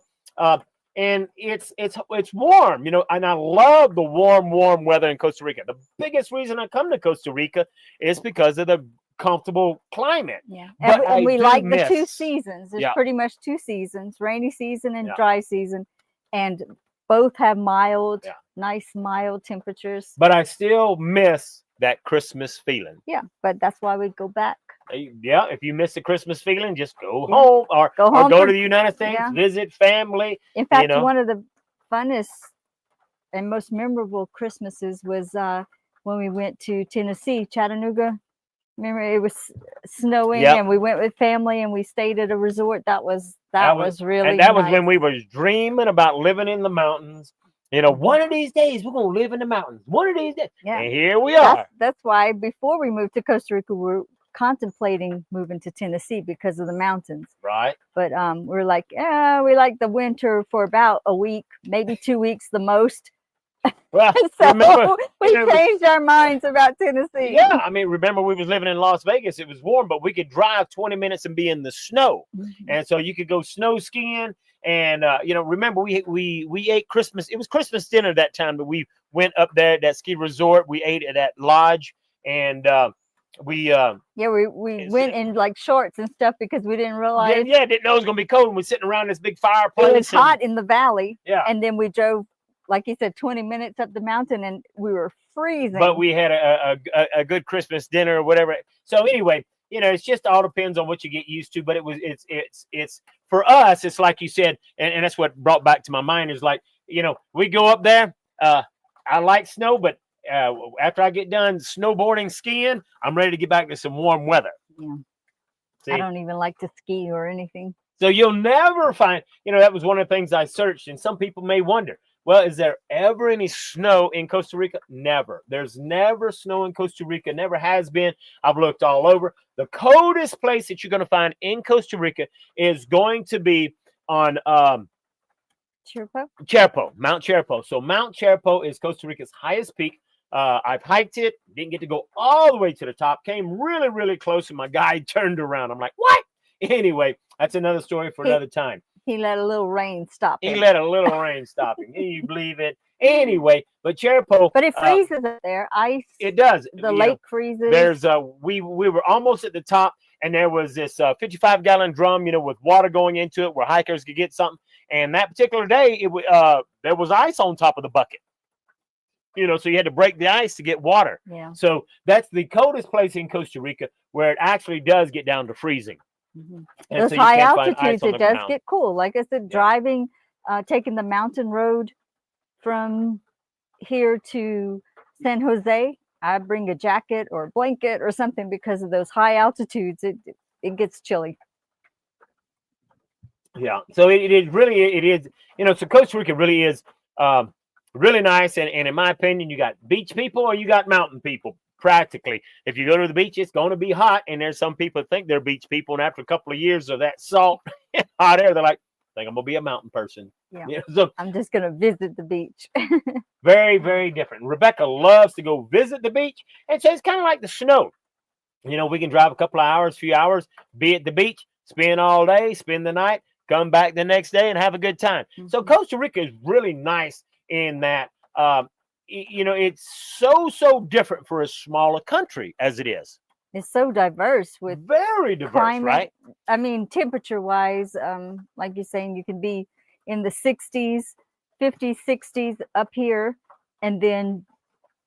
[SPEAKER 1] it's warm, and I love the warm weather in Costa Rica. The biggest reason I come to Costa Rica is because of the comfortable climate.
[SPEAKER 2] Yeah,
[SPEAKER 1] and
[SPEAKER 2] we like the 2 seasons. There's
[SPEAKER 1] Yeah.
[SPEAKER 2] pretty much 2 seasons, rainy season and
[SPEAKER 1] Yeah.
[SPEAKER 2] dry season, and both have mild,
[SPEAKER 1] Yeah.
[SPEAKER 2] nice mild temperatures.
[SPEAKER 1] But I still miss that Christmas feeling.
[SPEAKER 2] Yeah, but that's why we go back.
[SPEAKER 1] Yeah, if you miss the Christmas feeling, just go
[SPEAKER 2] Yeah.
[SPEAKER 1] home or
[SPEAKER 2] Go
[SPEAKER 1] go to the United States,
[SPEAKER 2] Yeah.
[SPEAKER 1] visit family.
[SPEAKER 2] In fact, one of the funnest and most memorable Christmases was when we went to Tennessee, Chattanooga. Remember, it was snowing,
[SPEAKER 1] Yep.
[SPEAKER 2] and we went with family, and we stayed at a resort. That was really
[SPEAKER 1] and that
[SPEAKER 2] nice.
[SPEAKER 1] was when we was dreaming about living in the mountains. One of these days we're gonna live in the mountains. One of these days,
[SPEAKER 2] Yeah.
[SPEAKER 1] and here we are.
[SPEAKER 2] That's why before we moved to Costa Rica, we were contemplating moving to Tennessee because of the mountains.
[SPEAKER 1] Right.
[SPEAKER 2] But we're like, we like the winter for about a week, maybe 2 weeks the most.
[SPEAKER 1] Well,
[SPEAKER 2] So
[SPEAKER 1] remember,
[SPEAKER 2] we changed our minds about Tennessee.
[SPEAKER 1] yeah, I mean, remember we was living in Las Vegas. It was warm, but we could drive 20 minutes and be in the snow, and so you could go snow skiing. And remember we ate Christmas. It was Christmas dinner that time, but we went up there at that ski resort. We ate at that lodge, and we
[SPEAKER 2] we went in like shorts and stuff because we didn't realize
[SPEAKER 1] didn't know it was gonna be cold. And we're sitting around this big fireplace.
[SPEAKER 2] it was hot in the valley.
[SPEAKER 1] Yeah.
[SPEAKER 2] And then we drove, like you said, 20 minutes up the mountain and we were freezing.
[SPEAKER 1] But we had a good Christmas dinner or whatever. So anyway, it's just all depends on what you get used to. But it's for us, it's like you said, and that's what brought back to my mind is like, we go up there. I like snow, but after I get done snowboarding, skiing, I'm ready to get back to some warm weather.
[SPEAKER 2] Yeah.
[SPEAKER 1] See?
[SPEAKER 2] I don't even like to ski or anything.
[SPEAKER 1] So you'll never find, that was one of the things I searched, and some people may wonder, well, is there ever any snow in Costa Rica? Never. There's never snow in Costa Rica. Never has been. I've looked all over. The coldest place that you're going to find in Costa Rica is going to be on Cherpo, Mount Cherpo. So Mount Cherpo is Costa Rica's highest peak. I've hiked it. Didn't get to go all the way to the top. Came really, really close, and my guide turned around. I'm like, what? Anyway, that's another story for another time.
[SPEAKER 2] He let a little rain stop him.
[SPEAKER 1] He let a little rain stop him. Can you believe it? Anyway, but Cherpo.
[SPEAKER 2] But it freezes up there. Ice.
[SPEAKER 1] It does.
[SPEAKER 2] The lake freezes.
[SPEAKER 1] There's we were almost at the top, and there was this 55-gallon drum, with water going into it where hikers could get something. And that particular day, there was ice on top of the bucket. So you had to break the ice to get water.
[SPEAKER 2] Yeah.
[SPEAKER 1] So that's the coldest place in Costa Rica where it actually does get down to freezing.
[SPEAKER 2] Mm-hmm.
[SPEAKER 1] And
[SPEAKER 2] those
[SPEAKER 1] so
[SPEAKER 2] high altitudes, it does get cool. Like I said, driving, taking the mountain road from here to San Jose, I bring a jacket or a blanket or something because of those high altitudes. It gets chilly.
[SPEAKER 1] Yeah. So it is, so Costa Rica really is really nice. And in my opinion, you got beach people or you got mountain people. Practically, if you go to the beach, it's going to be hot, and there's some people that think they're beach people, and after a couple of years of that salt and hot air, they're like, I think I'm gonna be a mountain person.
[SPEAKER 2] Yeah. So I'm just gonna visit the beach.
[SPEAKER 1] Very, very different. Rebecca loves to go visit the beach, and so it's kind of like the snow. We can drive a couple of hours, few hours, be at the beach, spend all day, spend the night, come back the next day, and have a good time. Mm-hmm. So Costa Rica is really nice in that. It's so different for a smaller country as it is.
[SPEAKER 2] It's so diverse with
[SPEAKER 1] very diverse, climate, right?
[SPEAKER 2] I mean, temperature wise, like you're saying, you can be in the 60s, 50s, 60s up here, and then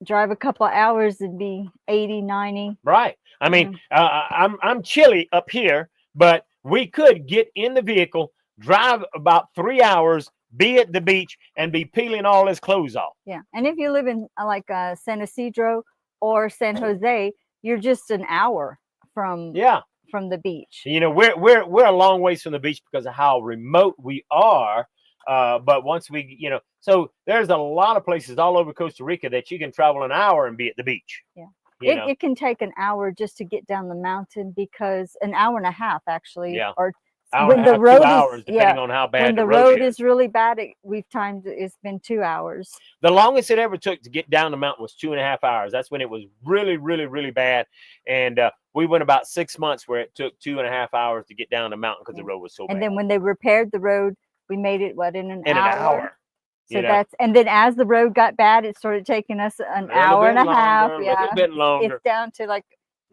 [SPEAKER 2] drive a couple of hours and be 80, 90.
[SPEAKER 1] Right. I mean, I'm chilly up here, but we could get in the vehicle, drive about 3 hours, be at the beach, and be peeling all his clothes off.
[SPEAKER 2] Yeah. And if you live in like San Isidro or San Jose, you're just an hour from the beach.
[SPEAKER 1] We're a long ways from the beach because of how remote we are. But once we, so there's a lot of places all over Costa Rica that you can travel an hour and be at the beach.
[SPEAKER 2] Yeah. It can take an hour just to get down the mountain, because an hour and a half actually.
[SPEAKER 1] Yeah.
[SPEAKER 2] Or
[SPEAKER 1] when the road 2 hours, depending on how bad
[SPEAKER 2] when the road is really bad, we've timed it's been 2 hours.
[SPEAKER 1] The longest it ever took to get down the mountain was 2.5 hours. That's when it was really, really, really bad. And we went about 6 months where it took 2.5 hours to get down the mountain because the road was so bad.
[SPEAKER 2] And then when they repaired the road, we made it in an hour. So
[SPEAKER 1] and
[SPEAKER 2] then as the road got bad, it started taking us an hour and a half.
[SPEAKER 1] A little bit longer.
[SPEAKER 2] It's down to like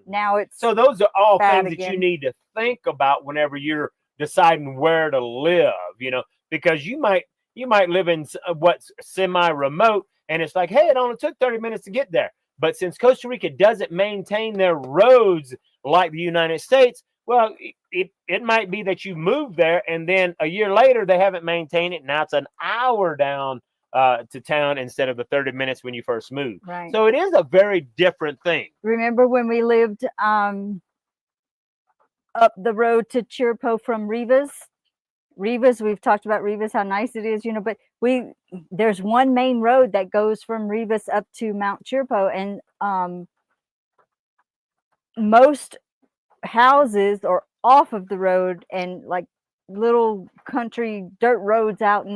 [SPEAKER 2] now it's.
[SPEAKER 1] So those are all things
[SPEAKER 2] again.
[SPEAKER 1] that you need to think about whenever you're deciding where to live, because you might live in what's semi-remote, and it's like, hey, it only took 30 minutes to get there. But since Costa Rica doesn't maintain their roads like the United States, well, it might be that you moved there and then a year later they haven't maintained it. Now it's an hour down to town instead of the 30 minutes when you first moved.
[SPEAKER 2] Right.
[SPEAKER 1] So it is a very different thing.
[SPEAKER 2] Remember when we lived up the road to Cherpo from Rivas, we've talked about Rivas, how nice it is, but there's one main road that goes from Rivas up to Mount Cherpo, and most houses are off of the road and like little country dirt roads out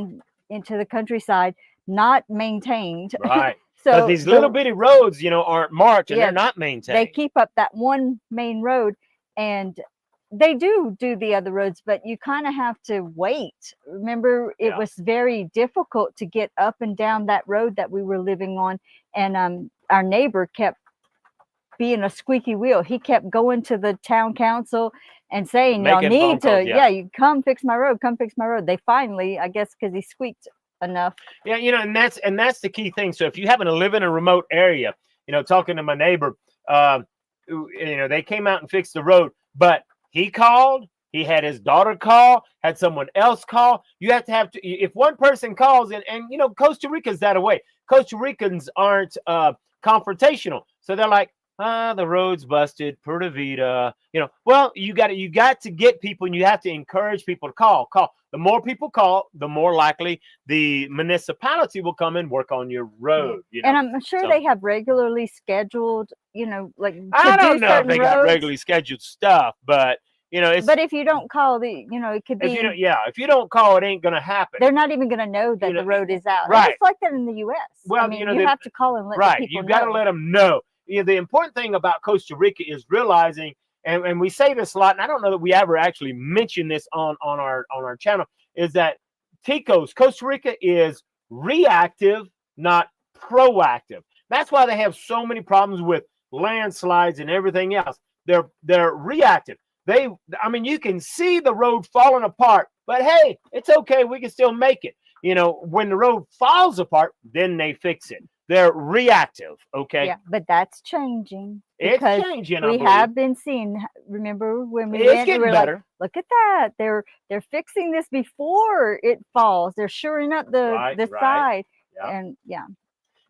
[SPEAKER 2] into the countryside, not maintained.
[SPEAKER 1] Right. So these little bitty roads, aren't marked, and they're not maintained.
[SPEAKER 2] They keep up that one main road, and they do the other roads, but you kind of have to wait. Remember, it was very difficult to get up and down that road that we were living on, and our neighbor kept being a squeaky wheel. He kept going to the town council and saying, y'all
[SPEAKER 1] Making phone
[SPEAKER 2] need to,
[SPEAKER 1] calls, yeah.
[SPEAKER 2] you come fix my road, come fix my road. They finally, I guess, because he squeaked enough.
[SPEAKER 1] Yeah, and that's the key thing. So if you happen to live in a remote area, talking to my neighbor, they came out and fixed the road, but he called. He had his daughter call, had someone else call. You have to if one person calls, and Costa Rica's that way. Costa Ricans aren't confrontational, so they're like, the road's busted, pura vida. Well, you got to get people, and you have to encourage people to call. The more people call, the more likely the municipality will come and work on your road.
[SPEAKER 2] And I'm sure they have regularly scheduled, like
[SPEAKER 1] I don't know if they got
[SPEAKER 2] roads.
[SPEAKER 1] regularly scheduled stuff, but
[SPEAKER 2] but if you don't call it could be.
[SPEAKER 1] If you don't call, it ain't gonna happen.
[SPEAKER 2] They're not even gonna know that the road is out.
[SPEAKER 1] Right.
[SPEAKER 2] It's like that in the U.S.
[SPEAKER 1] Well,
[SPEAKER 2] you have to call and let the people
[SPEAKER 1] you
[SPEAKER 2] know.
[SPEAKER 1] got to let them know. The important thing about Costa Rica is realizing, and we say this a lot, and I don't know that we ever actually mention this on our channel, is that Ticos, Costa Rica is reactive, not proactive. That's why they have so many problems with landslides and everything else. They're reactive. You can see the road falling apart, but hey, it's okay. We can still make it. When the road falls apart, then they fix it. They're reactive. Okay.
[SPEAKER 2] Yeah, but that's changing.
[SPEAKER 1] It's changing.
[SPEAKER 2] We have been seeing. Remember when we
[SPEAKER 1] it's
[SPEAKER 2] went?
[SPEAKER 1] Getting
[SPEAKER 2] we were
[SPEAKER 1] better.
[SPEAKER 2] Like, look at that. They're fixing this before it falls. They're shoring up the side. Yeah. And yeah.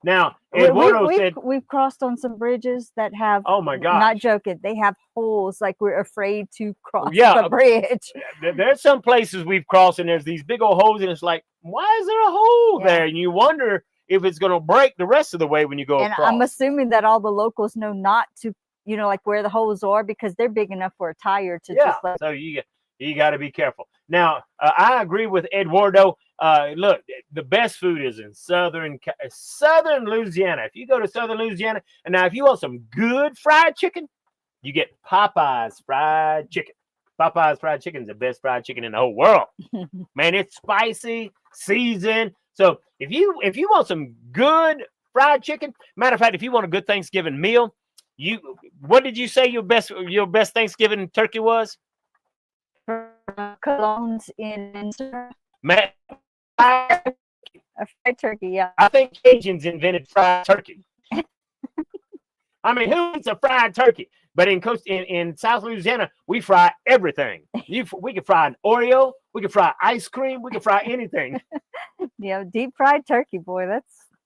[SPEAKER 1] Now, Eduardo said
[SPEAKER 2] we've crossed on some bridges that have.
[SPEAKER 1] Oh my God!
[SPEAKER 2] Not joking. They have holes. Like we're afraid to cross the bridge.
[SPEAKER 1] There's some places we've crossed, and there's these big old holes, and it's like, why is there a hole there? And you wonder if it's going to break the rest of the way when you go across.
[SPEAKER 2] And I'm assuming that all the locals know not to, like where the holes are, because they're big enough for a tire to just like.
[SPEAKER 1] So you got to be careful. Now, I agree with Eduardo. Look, the best food is in southern Louisiana. If you go to southern Louisiana, and now if you want some good fried chicken, you get Popeye's fried chicken. Popeye's fried chicken is the best fried chicken in the whole world. Man, it's spicy, seasoned. So if you want some good fried chicken, matter of fact, if you want a good Thanksgiving meal, what did you say your best Thanksgiving turkey was?
[SPEAKER 2] Colognes in
[SPEAKER 1] Man,
[SPEAKER 2] a fried turkey, yeah.
[SPEAKER 1] I think Cajuns invented fried turkey. Who eats a fried turkey? But in South Louisiana, we fry everything. We can fry an Oreo, we can fry ice cream, we can fry anything.
[SPEAKER 2] Deep fried turkey, boy,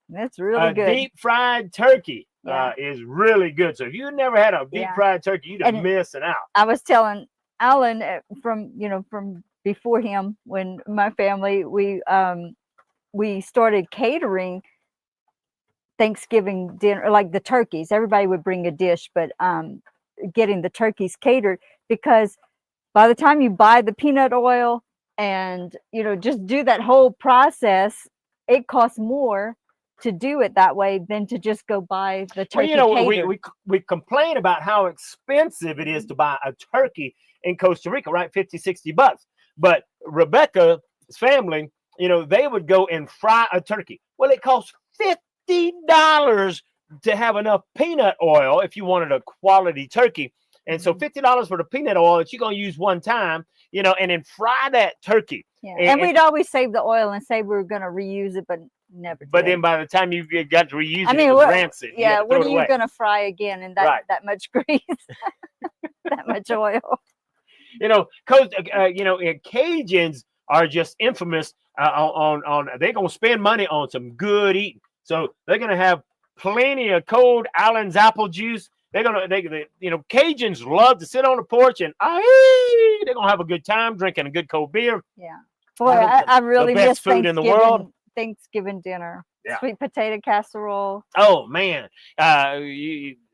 [SPEAKER 2] that's really good.
[SPEAKER 1] Deep fried turkey is really good. So if you never had a deep fried turkey, you're missing out.
[SPEAKER 2] I was telling Alan from before him, when my family we started catering Thanksgiving dinner, like the turkeys. Everybody would bring a dish, but getting the turkeys catered, because by the time you buy the peanut oil and just do that whole process, it costs more to do it that way than to just go buy the turkey.
[SPEAKER 1] We complain about how expensive it is to buy a turkey in Costa Rica, right? $50-$60. But Rebecca's family, they would go and fry a turkey. Well, it costs $50 to have enough peanut oil if you wanted a quality turkey. And so $50 for the peanut oil that you're going to use one time, and then fry that turkey.
[SPEAKER 2] Yeah. And we'd always save the oil and say we were going to reuse it, but never.
[SPEAKER 1] But then by the time you got to reuse it, it was rancid.
[SPEAKER 2] Yeah, what are you going to fry again in that much grease, that much oil?
[SPEAKER 1] Cajuns are just infamous on they're going to spend money on some good eating. So they're going to have plenty of cold Allen's apple juice. Cajuns love to sit on the porch and they're going to have a good time drinking a good cold beer.
[SPEAKER 2] Yeah. Boy, I really miss
[SPEAKER 1] food in the world.
[SPEAKER 2] Thanksgiving dinner. Yeah. Sweet potato casserole.
[SPEAKER 1] Oh man.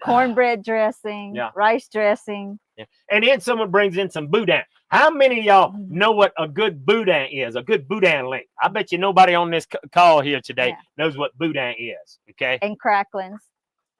[SPEAKER 2] Cornbread dressing, rice dressing.
[SPEAKER 1] Yeah. And then someone brings in some boudin. How many of y'all know what a good boudin is? A good boudin link. I bet you nobody on this call here today knows what boudin is. Okay.
[SPEAKER 2] And cracklins.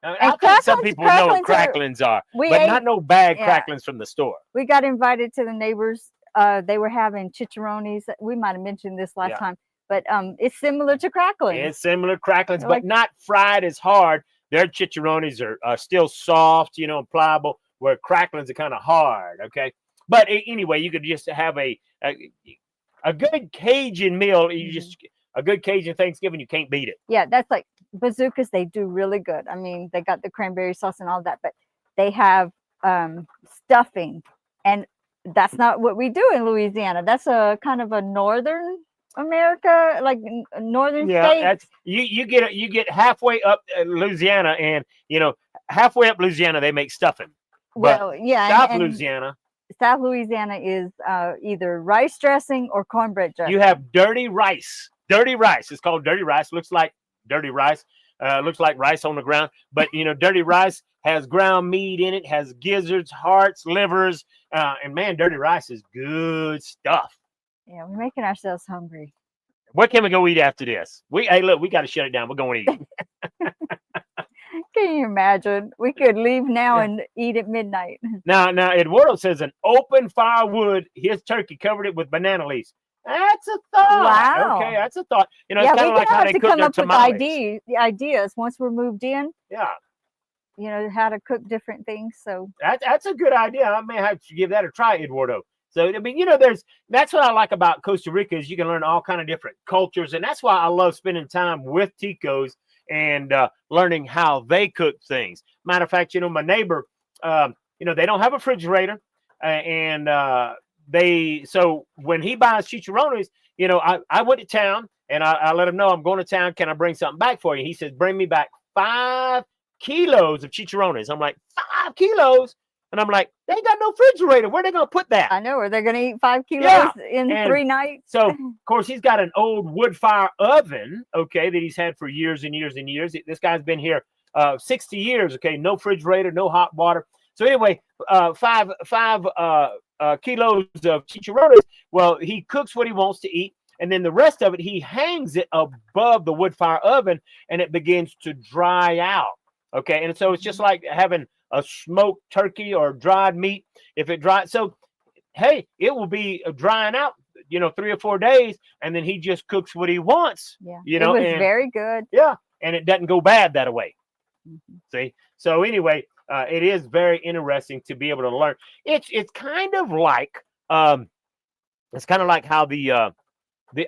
[SPEAKER 1] I think some people know what cracklins are, but not no bad cracklins from the store.
[SPEAKER 2] We got invited to the neighbors. They were having chicharrones. We might have mentioned this last time, but it's similar to cracklins.
[SPEAKER 1] It's similar to cracklins, but not fried as hard. their chicharrones are still soft, and pliable, where cracklings are kind of hard. Okay. But anyway, you could just have a good Cajun meal. A good Cajun Thanksgiving, you can't beat it.
[SPEAKER 2] Yeah, that's like bazookas. They do really good. I mean, they got the cranberry sauce and all that, but they have stuffing, and that's not what we do in Louisiana. That's a kind of a northern America, like northern state.
[SPEAKER 1] That's you get halfway up Louisiana, and halfway up Louisiana they make stuffing.
[SPEAKER 2] Well, yeah,
[SPEAKER 1] South
[SPEAKER 2] Louisiana is either rice dressing or cornbread dressing.
[SPEAKER 1] You have dirty rice. Dirty rice. It's called dirty rice. Looks like dirty rice. Looks like rice on the ground. But dirty rice has ground meat in it. Has gizzards, hearts, livers, and man, dirty rice is good stuff.
[SPEAKER 2] Yeah, we're making ourselves hungry.
[SPEAKER 1] Where can we go eat after this? Hey, look, we got to shut it down. We're going to eat.
[SPEAKER 2] Can you imagine? We could leave now and eat at midnight.
[SPEAKER 1] Now, Eduardo says an open firewood. His turkey covered it with banana leaves. That's a thought.
[SPEAKER 2] Wow.
[SPEAKER 1] Okay, that's a thought. It's
[SPEAKER 2] yeah,
[SPEAKER 1] kind of like how they cook their tamales.
[SPEAKER 2] With ideas once we're moved in.
[SPEAKER 1] Yeah.
[SPEAKER 2] How to cook different things. So
[SPEAKER 1] that's a good idea. I may have to give that a try, Eduardo. So I mean, that's what I like about Costa Rica is you can learn all kind of different cultures, and that's why I love spending time with Ticos and learning how they cook things. Matter of fact, my neighbor, they don't have a refrigerator, and so when he buys chicharrones, I went to town and I let him know I'm going to town. Can I bring something back for you? He says, bring me back 5 kilos of chicharrones. I'm like, 5 kilos? And I'm like, they ain't got no refrigerator. Where are they going to put that?
[SPEAKER 2] I know. Are they going to eat 5 kilos in 3 nights?
[SPEAKER 1] So, of course, he's got an old wood fire oven, okay, that he's had for years and years and years. This guy's been here 60 years, okay, no refrigerator, no hot water. So anyway, 5 kilos of chicharrones. Well, he cooks what he wants to eat, and then the rest of it, he hangs it above the wood fire oven, and it begins to dry out, okay? And so it's just like having a smoked turkey or dried meat. If it dries, so hey, it will be drying out, 3 or 4 days, and then he just cooks what he wants.
[SPEAKER 2] Yeah, it was very good.
[SPEAKER 1] Yeah, and it doesn't go bad that way. See, so anyway, it is very interesting to be able to learn. It's kind of like how the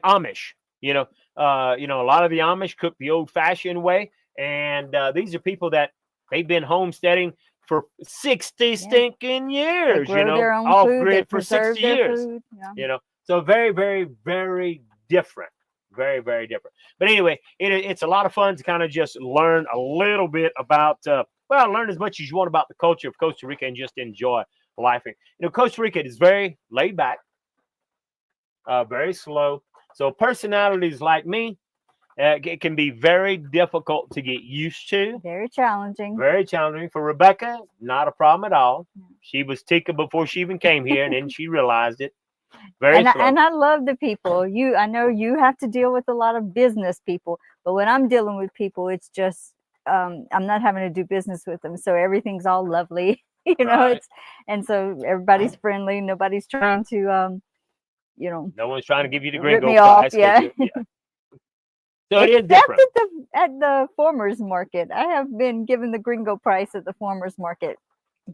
[SPEAKER 1] Amish, a lot of the Amish cook the old-fashioned way, and these are people that they've been homesteading for 60 stinking years, off grid for 60 years, so very, very, very different, very, very different. But anyway, it's a lot of fun to kind of just learn a little bit about, learn as much as you want about the culture of Costa Rica and just enjoy life. Costa Rica is very laid back, very slow. So personalities like me, it can be very difficult to get used to.
[SPEAKER 2] Very challenging. Very challenging.
[SPEAKER 1] For Rebecca, not a problem at all. She was Tika before she even came here, and then she realized it. Very slow.
[SPEAKER 2] And I love the people. I know you have to deal with a lot of business people, but when I'm dealing with people, it's just I'm not having to do business with them, so everything's all lovely.
[SPEAKER 1] Right.
[SPEAKER 2] And so everybody's friendly. Nobody's trying to
[SPEAKER 1] no one's trying to give you the
[SPEAKER 2] rip
[SPEAKER 1] gringo
[SPEAKER 2] me off.
[SPEAKER 1] price.
[SPEAKER 2] Yeah.
[SPEAKER 1] So it is different.
[SPEAKER 2] At the farmers market. I have been given the gringo price at the farmers market.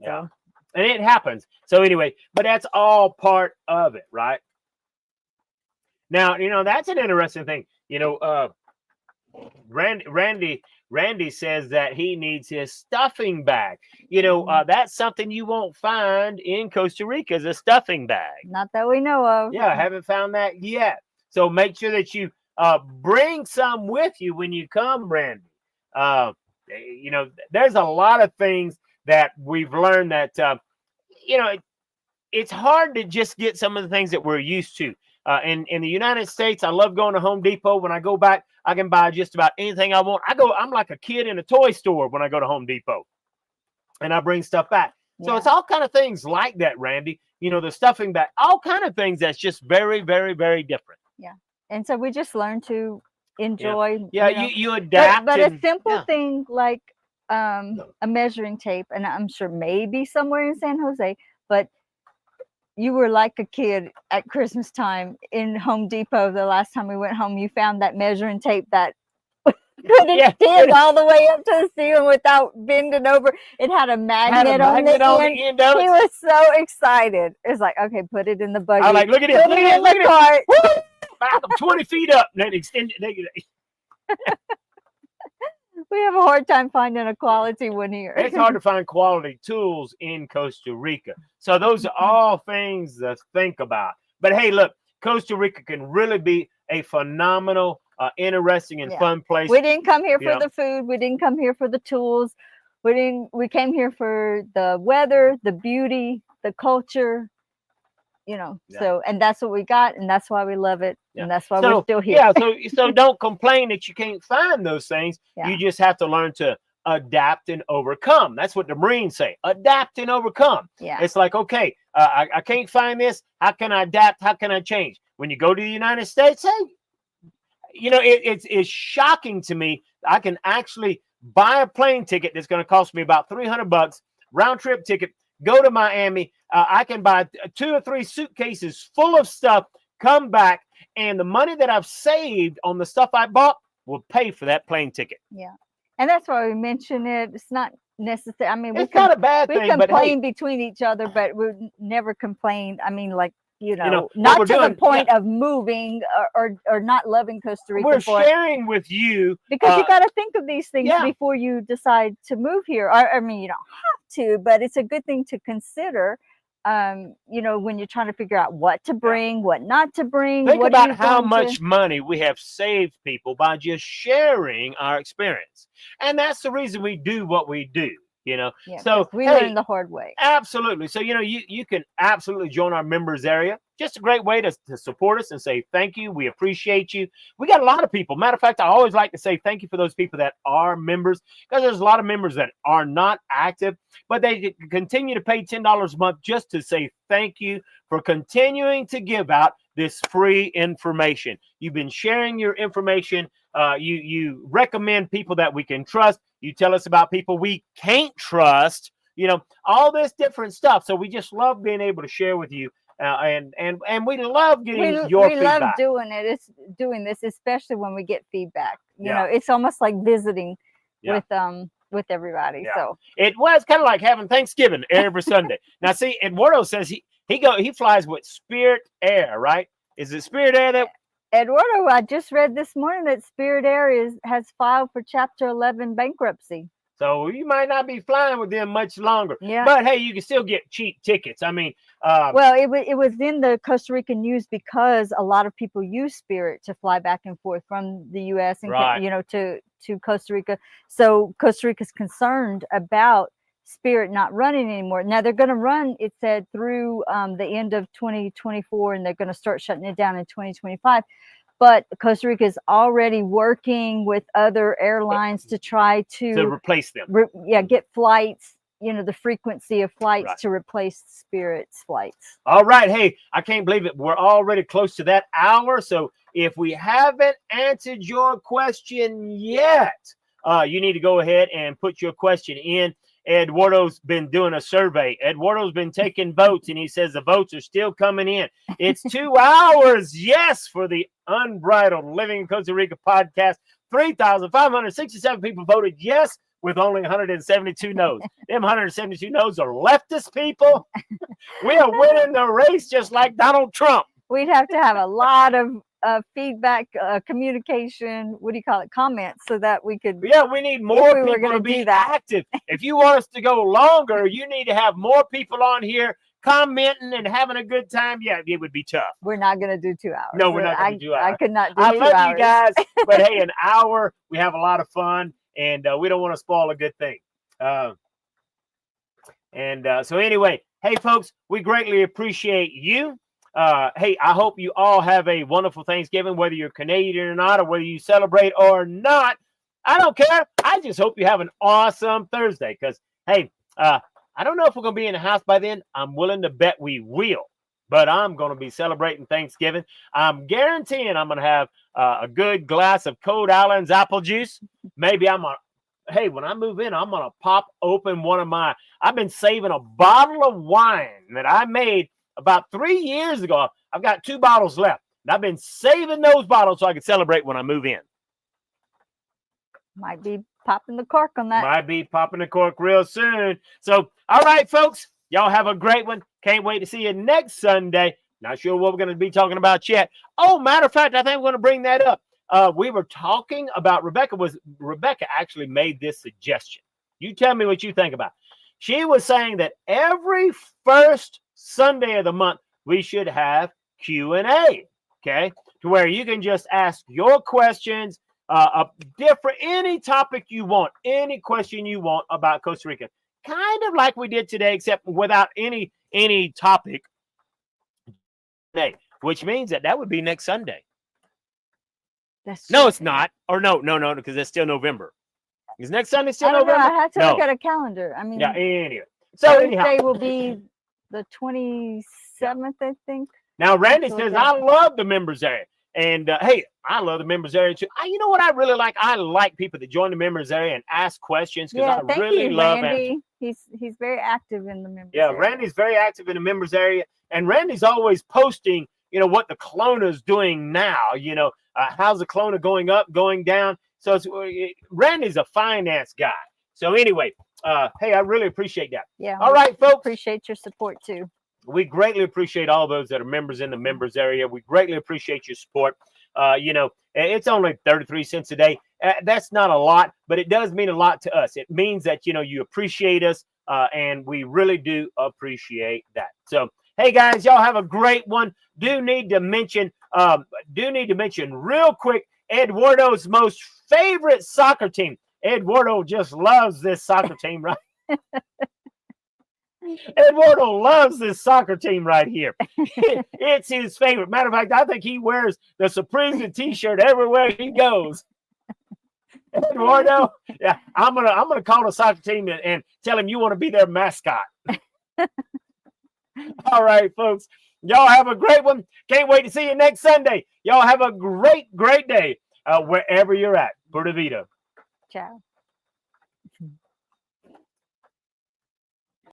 [SPEAKER 1] Yeah. And it happens. So anyway, but that's all part of it, right? Now, that's an interesting thing. Randy says that he needs his stuffing bag. That's something you won't find in Costa Rica, is a stuffing bag.
[SPEAKER 2] Not that we know of.
[SPEAKER 1] Yeah, I haven't found that yet. So make sure that you bring some with you when you come, Randy. There's a lot of things that we've learned that, it's hard to just get some of the things that we're used to. In the United States, I love going to Home Depot. When I go back, I can buy just about anything I want. I'm like a kid in a toy store when I go to Home Depot, and I bring stuff back. Yeah. So it's all kind of things like that, Randy. The stuffing bag, all kind of things that's just very, very, very different.
[SPEAKER 2] Yeah. And so we just learn to enjoy.
[SPEAKER 1] Yeah, you adapt.
[SPEAKER 2] But a simple thing like a measuring tape, and I'm sure maybe somewhere in San Jose, but you were like a kid at Christmas time in Home Depot. The last time we went home, you found that measuring tape that couldn't dig all the way up to the ceiling without bending over. It had a magnet, on the end.
[SPEAKER 1] Of it.
[SPEAKER 2] He was so excited. It's like, okay, put it in the buggy.
[SPEAKER 1] I was like, look at this.
[SPEAKER 2] Put it in the cart.
[SPEAKER 1] Back up 20 feet up and then extend it.
[SPEAKER 2] We have a hard time finding a quality one here.
[SPEAKER 1] It's hard to find quality tools in Costa Rica. So those are all things to think about. But hey, look, Costa Rica can really be a phenomenal, interesting and fun place.
[SPEAKER 2] We didn't come here for the food. We didn't come here for the tools. We came here for the weather, the beauty, the culture, so, and that's what we got, and that's why we love it, and that's why we're still here.
[SPEAKER 1] So don't complain that you can't find those things. You just have to learn to adapt and overcome. That's what the Marines say, adapt and overcome. It's like, okay, I can't find this. How can I adapt? How can I change? When you go to the United States, hey, it's shocking to me. I can actually buy a plane ticket that's going to cost me about $300, round trip ticket, go to Miami. I can buy 2 or 3 suitcases full of stuff, come back, and the money that I've saved on the stuff I bought will pay for that plane ticket.
[SPEAKER 2] And that's why we mention it. It's not necessary. I mean,
[SPEAKER 1] it's not a bad thing.
[SPEAKER 2] We complain between each other, but we never complain. I mean, like, not to the point of moving or not loving Costa Rica.
[SPEAKER 1] We're sharing with you.
[SPEAKER 2] Because you got to think of these things before you decide to move here. I mean, you don't have to, but it's a good thing to consider, when you're trying to figure out what to bring, what not to bring.
[SPEAKER 1] Think about how much money we have saved people by just sharing our experience. And that's the reason we do what we do. So
[SPEAKER 2] we learned the hard way.
[SPEAKER 1] Absolutely. So, you can absolutely join our members area. Just a great way to support us and say thank you. We appreciate you. We got a lot of people. Matter of fact, I always like to say thank you for those people that are members, because there's a lot of members that are not active, but they continue to pay $10 a month just to say thank you for continuing to give out this free information. You've been sharing your information. You recommend people that we can trust. You tell us about people we can't trust, all this different stuff. So we just love being able to share with you. And we love getting your feedback.
[SPEAKER 2] We love doing it. It's doing this, especially when we get feedback. It's almost like visiting with everybody. So
[SPEAKER 1] it was kind of like having Thanksgiving every Sunday. Now, see, Eduardo says he flies with Spirit Air, right? Is it Spirit Air that?
[SPEAKER 2] Eduardo, I just read this morning that Spirit Air has filed for Chapter 11 bankruptcy.
[SPEAKER 1] So you might not be flying with them much longer.
[SPEAKER 2] Yeah.
[SPEAKER 1] But hey, you can still get cheap tickets. I mean,
[SPEAKER 2] well, it was in the Costa Rica news because a lot of people use Spirit to fly back and forth from the U.S. and to Costa Rica. So Costa Rica is concerned about Spirit not running anymore. Now they're going to run, it said, through the end of 2024, and they're going to start shutting it down in 2025. But Costa Rica is already working with other airlines to try to
[SPEAKER 1] replace them.
[SPEAKER 2] Get flights, the frequency of flights to replace Spirit's flights.
[SPEAKER 1] All right. Hey, I can't believe it. We're already close to that hour. So if we haven't answered your question yet, you need to go ahead and put your question in. Eduardo's been doing a survey. Eduardo's been taking votes, and he says the votes are still coming in. It's 2 hours, yes, for the Unbridled Living in Costa Rica podcast. 3,567 people voted yes, with only 172 no's. Them 172 no's are leftist people. We are winning the race just like Donald Trump.
[SPEAKER 2] We'd have to have a lot of feedback, communication, comments, so that we could.
[SPEAKER 1] Yeah, we need more people to be active. If you want us to go longer, you need to have more people on here commenting and having a good time. Yeah, it would be tough.
[SPEAKER 2] We're not going to do 2 hours.
[SPEAKER 1] No, we're not going to do 2 hours.
[SPEAKER 2] I could not do 2 hours.
[SPEAKER 1] I love you guys, but hey, an hour, we have a lot of fun, and we don't want to spoil a good thing. So anyway, hey, folks, we greatly appreciate you. Hey, I hope you all have a wonderful Thanksgiving, whether you're Canadian or not, or whether you celebrate or not. I don't care. I just hope you have an awesome Thursday, because, hey, I don't know if we're going to be in the house by then. I'm willing to bet we will, but I'm going to be celebrating Thanksgiving. I'm guaranteeing I'm going to have a good glass of Cold Island's apple juice. Maybe hey, when I move in, I'm going to pop open I've been saving a bottle of wine that I made about 3 years ago. I've got 2 bottles left, and I've been saving those bottles so I can celebrate when I move in.
[SPEAKER 2] Might be popping the cork on that.
[SPEAKER 1] Might be popping the cork real soon. So, all right, folks, y'all have a great one. Can't wait to see you next Sunday. Not sure what we're going to be talking about yet. Oh, matter of fact, I think we're going to bring that up. We were talking about Rebecca actually made this suggestion. You tell me what you think about it. She was saying that every first Sunday of the month, we should have Q&A, okay? To where you can just ask your questions, any topic you want, any question you want about Costa Rica. Kind of like we did today, except without any topic today, which means that would be next Sunday. No, it's not. Or no, because it's still November. Is next Sunday still November?
[SPEAKER 2] I have to look at a calendar. I mean,
[SPEAKER 1] yeah, anyway. So
[SPEAKER 2] Thursday will be the 27th, I think.
[SPEAKER 1] Now, Randy says, I love the members area. And, hey, I love the members area, too. You know what I really like? I like people that join the members area and ask questions because I really love
[SPEAKER 2] Randy. He's very active in the members
[SPEAKER 1] area.
[SPEAKER 2] area.
[SPEAKER 1] Randy's very active in the members area. And Randy's always posting, what the Kelowna's doing now. How's the Kelowna going up, going down? So Randy's a finance guy. So anyway, hey, I really appreciate that.
[SPEAKER 2] Yeah.
[SPEAKER 1] All right, folks.
[SPEAKER 2] Appreciate your support, too.
[SPEAKER 1] We greatly appreciate all those that are members in the members area. We greatly appreciate your support. It's only 33 cents a day. That's not a lot, but it does mean a lot to us. It means that, you appreciate us, and we really do appreciate that. So, hey, guys, y'all have a great one. Do need to mention real quick Eduardo's most favorite soccer team. Eduardo just loves this soccer team, right? Eduardo loves this soccer team right here. It's his favorite. Matter of fact, I think he wears the Saprissa t-shirt everywhere he goes. Eduardo, yeah, I'm gonna call the soccer team and tell him you want to be their mascot. All right, folks. Y'all have a great one. Can't wait to see you next Sunday. Y'all have a great day wherever you're at. Pura vida.
[SPEAKER 2] Ciao.